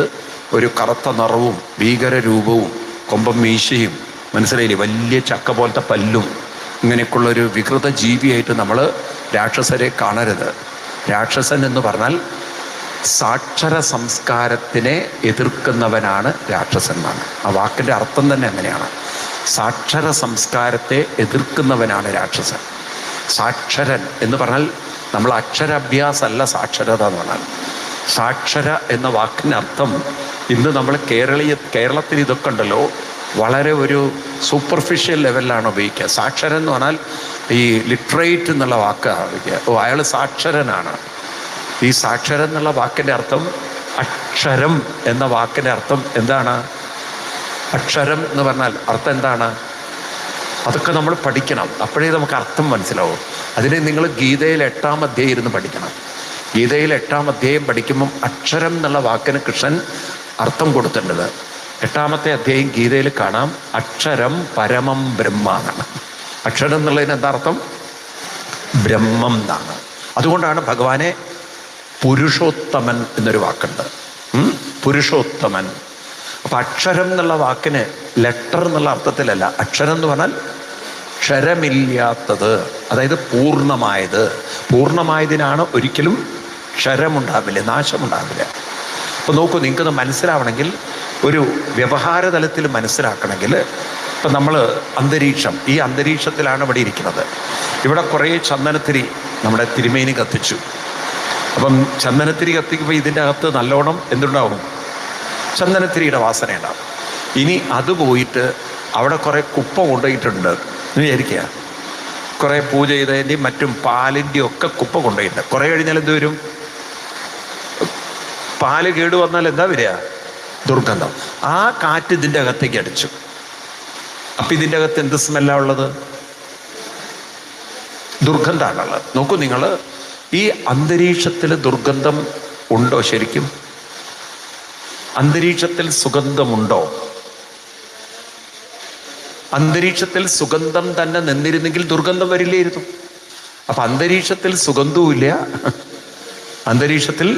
ഒരു കറുത്ത നിറവും ഭീകര രൂപവും കൊമ്പം മീശയും മനസ്സിലായില്ലേ വലിയ ചക്ക പോലത്തെ പല്ലും ഇങ്ങനെയൊക്കെയുള്ളൊരു വികൃത ജീവിയായിട്ട് നമ്മൾ രാക്ഷസരെ കാണരുത്. രാക്ഷസൻ എന്ന് പറഞ്ഞാൽ സാക്ഷര സംസ്കാരത്തിനെ എതിർക്കുന്നവനാണ് രാക്ഷസന്മാർ. ആ വാക്കിൻ്റെ അർത്ഥം തന്നെ അങ്ങനെയാണ്. സാക്ഷര സംസ്കാരത്തെ എതിർക്കുന്നവനാണ് രാക്ഷസൻ. സാക്ഷരൻ എന്ന് പറഞ്ഞാൽ നമ്മൾ അക്ഷരാഭ്യാസമല്ല സാക്ഷരത എന്ന് പറഞ്ഞാൽ. സാക്ഷര എന്ന വാക്കിൻ്റെ അർത്ഥം ഇന്ന് നമ്മൾ കേരളത്തിൽ ഇതൊക്കെ ഉണ്ടല്ലോ വളരെ ഒരു സൂപ്പർഫിഷ്യൽ ലെവലിലാണ് ഉപയോഗിക്കുക. സാക്ഷരൻ എന്ന് പറഞ്ഞാൽ ഈ ലിറ്ററേറ്റ് എന്നുള്ള വാക്കാണ് ഉപയോഗിക്കുക. അയാൾ സാക്ഷരനാണ്. ഈ സാക്ഷരൻ എന്നുള്ള വാക്കിൻ്റെ അർത്ഥം അക്ഷരം എന്ന വാക്കിൻ്റെ അർത്ഥം എന്താണ്? അക്ഷരം എന്ന് പറഞ്ഞാൽ അർത്ഥം എന്താണ്? അതൊക്കെ നമ്മൾ പഠിക്കണം. അപ്പോഴേ നമുക്ക് അർത്ഥം മനസ്സിലാവും. അതിനെ നിങ്ങൾ ഗീതയിൽ 8-ാം അധ്യായം ഇരുന്ന് പഠിക്കണം. ഗീതയിൽ 8-ാം അധ്യായം പഠിക്കുമ്പം അക്ഷരം എന്നുള്ള വാക്കിന് കൃഷ്ണൻ അർത്ഥം കൊടുത്തിട്ടുണ്ട്. 8-ാമത്തെ അധ്യായം ഗീതയിൽ കാണാം. അക്ഷരം പരമം ബ്രഹ്മ എന്നാണ്. അക്ഷരം എന്നുള്ളതിന് എന്താ അർത്ഥം? ബ്രഹ്മം എന്നാണ്. അതുകൊണ്ടാണ് ഭഗവാനെ പുരുഷോത്തമൻ എന്നൊരു വാക്കുണ്ട്. പുരുഷോത്തമൻ. അപ്പം അക്ഷരം എന്നുള്ള വാക്കിന് ലെറ്റർ എന്നുള്ള അർത്ഥത്തിലല്ല. അക്ഷരം എന്ന് പറഞ്ഞാൽ ക്ഷരമില്ലാത്തത്, അതായത് പൂർണ്ണമായത്. പൂർണ്ണമായതിനാണ് ഒരിക്കലും ക്ഷരമുണ്ടാവില്ല, നാശമുണ്ടാവില്ല. അപ്പോൾ നോക്കൂ, നിങ്ങൾക്കത് മനസ്സിലാവണമെങ്കിൽ, ഒരു വ്യവഹാര തലത്തിൽ മനസ്സിലാക്കണമെങ്കിൽ, ഇപ്പം നമ്മൾ അന്തരീക്ഷം, ഈ അന്തരീക്ഷത്തിലാണ് ഇവിടെ ഇരിക്കുന്നത്. ഇവിടെ കുറേ ചന്ദനത്തിരി നമ്മുടെ തിരുമേനി കത്തിച്ചു. അപ്പം ചന്ദനത്തിരി കത്തിക്കുമ്പോൾ ഇതിൻ്റെ അകത്ത് നല്ലോണം എന്തുണ്ടാവും? ചന്ദനത്തിരിയുടെ വാസന ഉണ്ടാവും. ഇനി അത് പോയിട്ട് അവിടെ കുറേ കുപ്പ കൊണ്ടുപോയിട്ടുണ്ട് എന്ന് വിചാരിക്കുക. കുറേ പൂജ ചെയ്തതിൻ്റെയും മറ്റും പാലിൻ്റെയും ഒക്കെ കുപ്പ കൊണ്ടുപോയിട്ടുണ്ട്. കുറേ കഴിഞ്ഞാൽ എന്ത് വരും? പാല് കേട് വന്നാൽ എന്താ വരിക? ദുർഗന്ധം. ആ കാറ്റ് ഇതിൻ്റെ അകത്തേക്ക് അടിച്ചു. അപ്പം ഇതിൻ്റെ അകത്ത് എന്ത് സ്മെല്ലാണ് ഉള്ളത്? ദുർഗന്ധമാണുള്ളത്. നോക്കൂ നിങ്ങൾ, ഈ അന്തരീക്ഷത്തിൽ ദുർഗന്ധം ഉണ്ടോ? ശരിക്കും അന്തരീക്ഷത്തിൽ സുഗന്ധമുണ്ടോ? അന്തരീക്ഷത്തിൽ സുഗന്ധം തന്നെ നിന്നിരുന്നെങ്കിൽ ദുർഗന്ധം വരില്ലായിരുന്നു. അപ്പൊ അന്തരീക്ഷത്തിൽ സുഗന്ധവുമില്ല, അന്തരീക്ഷത്തിൽ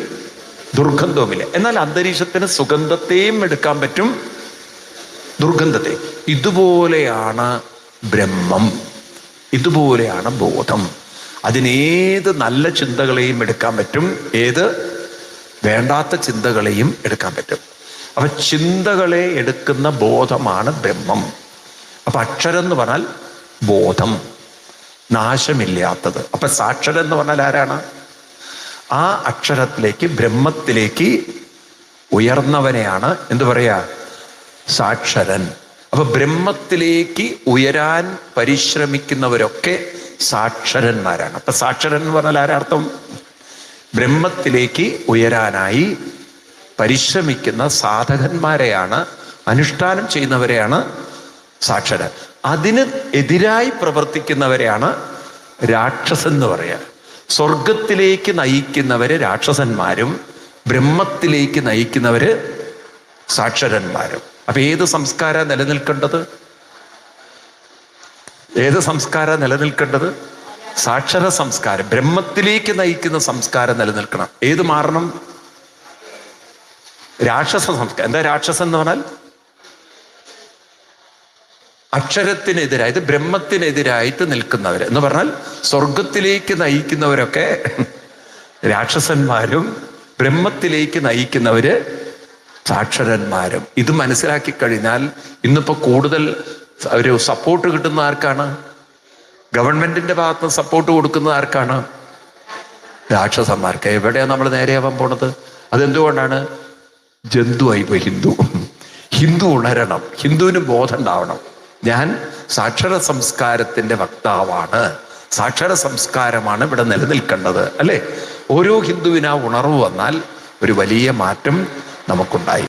ദുർഗന്ധവുമില്ല. എന്നാൽ അന്തരീക്ഷത്തിന് സുഗന്ധത്തെയും എടുക്കാൻ പറ്റും, ദുർഗന്ധത്തെ. ഇതുപോലെയാണ് ബ്രഹ്മം, ഇതുപോലെയാണ് ബോധം. അതിനേത് നല്ല ചിന്തകളെയും എടുക്കാൻ പറ്റും, ഏത് വേണ്ടാത്ത ചിന്തകളെയും എടുക്കാൻ പറ്റും. അപ്പൊ ചിന്തകളെ എടുക്കുന്ന ബോധമാണ് ബ്രഹ്മം. അപ്പൊ അക്ഷരം എന്ന് പറഞ്ഞാൽ ബോധം, നാശമില്ലാത്തത്. അപ്പൊ സാക്ഷരം എന്ന് പറഞ്ഞാൽ ആരാണ്? ആ അക്ഷരത്തിലേക്ക്, ബ്രഹ്മത്തിലേക്ക് ഉയർന്നവനെയാണ് എന്തു പറയാ? സാക്ഷരൻ. അപ്പൊ ബ്രഹ്മത്തിലേക്ക് ഉയരാൻ പരിശ്രമിക്കുന്നവരൊക്കെ സാക്ഷരന്മാരാണ്. അപ്പൊ സാക്ഷരൻ എന്ന് പറഞ്ഞാൽ ആരർത്ഥം? ബ്രഹ്മത്തിലേക്ക് ഉയരാനായി പരിശ്രമിക്കുന്ന സാധകന്മാരെയാണ്, അനുഷ്ഠാനം ചെയ്യുന്നവരെയാണ് സാക്ഷരൻ. അതിന് എതിരായി പ്രവർത്തിക്കുന്നവരെയാണ് രാക്ഷസൻ എന്ന് പറയുക. സ്വർഗത്തിലേക്ക് നയിക്കുന്നവര് രാക്ഷസന്മാരും ബ്രഹ്മത്തിലേക്ക് നയിക്കുന്നവര് സാക്ഷരന്മാരും. അപ്പൊ ഏത് സംസ്കാരം നിലനിൽക്കേണ്ടത്? ഏത് സംസ്കാരം നിലനിൽക്കേണ്ടത്? സാക്ഷര സംസ്കാരം, ബ്രഹ്മത്തിലേക്ക് നയിക്കുന്ന സംസ്കാരം നിലനിൽക്കണം. ഏത് മാറണം? രാക്ഷസ സംസ്കാരം. എന്താ രാക്ഷസൻ എന്ന് പറഞ്ഞാൽ? അക്ഷരത്തിനെതിരായിട്ട് ബ്രഹ്മത്തിനെതിരായിട്ട് നിൽക്കുന്നവർ എന്ന് പറഞ്ഞാൽ സ്വർഗത്തിലേക്ക് നയിക്കുന്നവരൊക്കെ രാക്ഷസന്മാരും ബ്രഹ്മത്തിലേക്ക് നയിക്കുന്നവര് സാക്ഷരന്മാരും. ഇത് മനസ്സിലാക്കി കഴിഞ്ഞാൽ ഇന്നിപ്പോ കൂടുതൽ ഒരു സപ്പോർട്ട് കിട്ടുന്ന ആർക്കാണ്? ഗവൺമെന്റിന്റെ ഭാഗത്ത് സപ്പോർട്ട് കൊടുക്കുന്നത് ആർക്കാണ്? രാക്ഷസന്മാർക്ക്. എവിടെയാണ് നമ്മൾ നേരെയാവാൻ പോണത്? അതെന്തുകൊണ്ടാണ്? ജന്തുവായി പോയി ഹിന്ദു ഉണരണം, ഹിന്ദുവിന് ബോധം ഉണ്ടാവണം. ഞാൻ സാക്ഷര സംസ്കാരത്തിന്റെ വക്താവാണ്, സാക്ഷര സംസ്കാരമാണ് ഇവിടെ നിലനിൽക്കേണ്ടത്, അല്ലെ? ഓരോ ഹിന്ദുവിന് ആ ഉണർവ് വന്നാൽ ഒരു വലിയ മാറ്റം നമുക്കുണ്ടായി.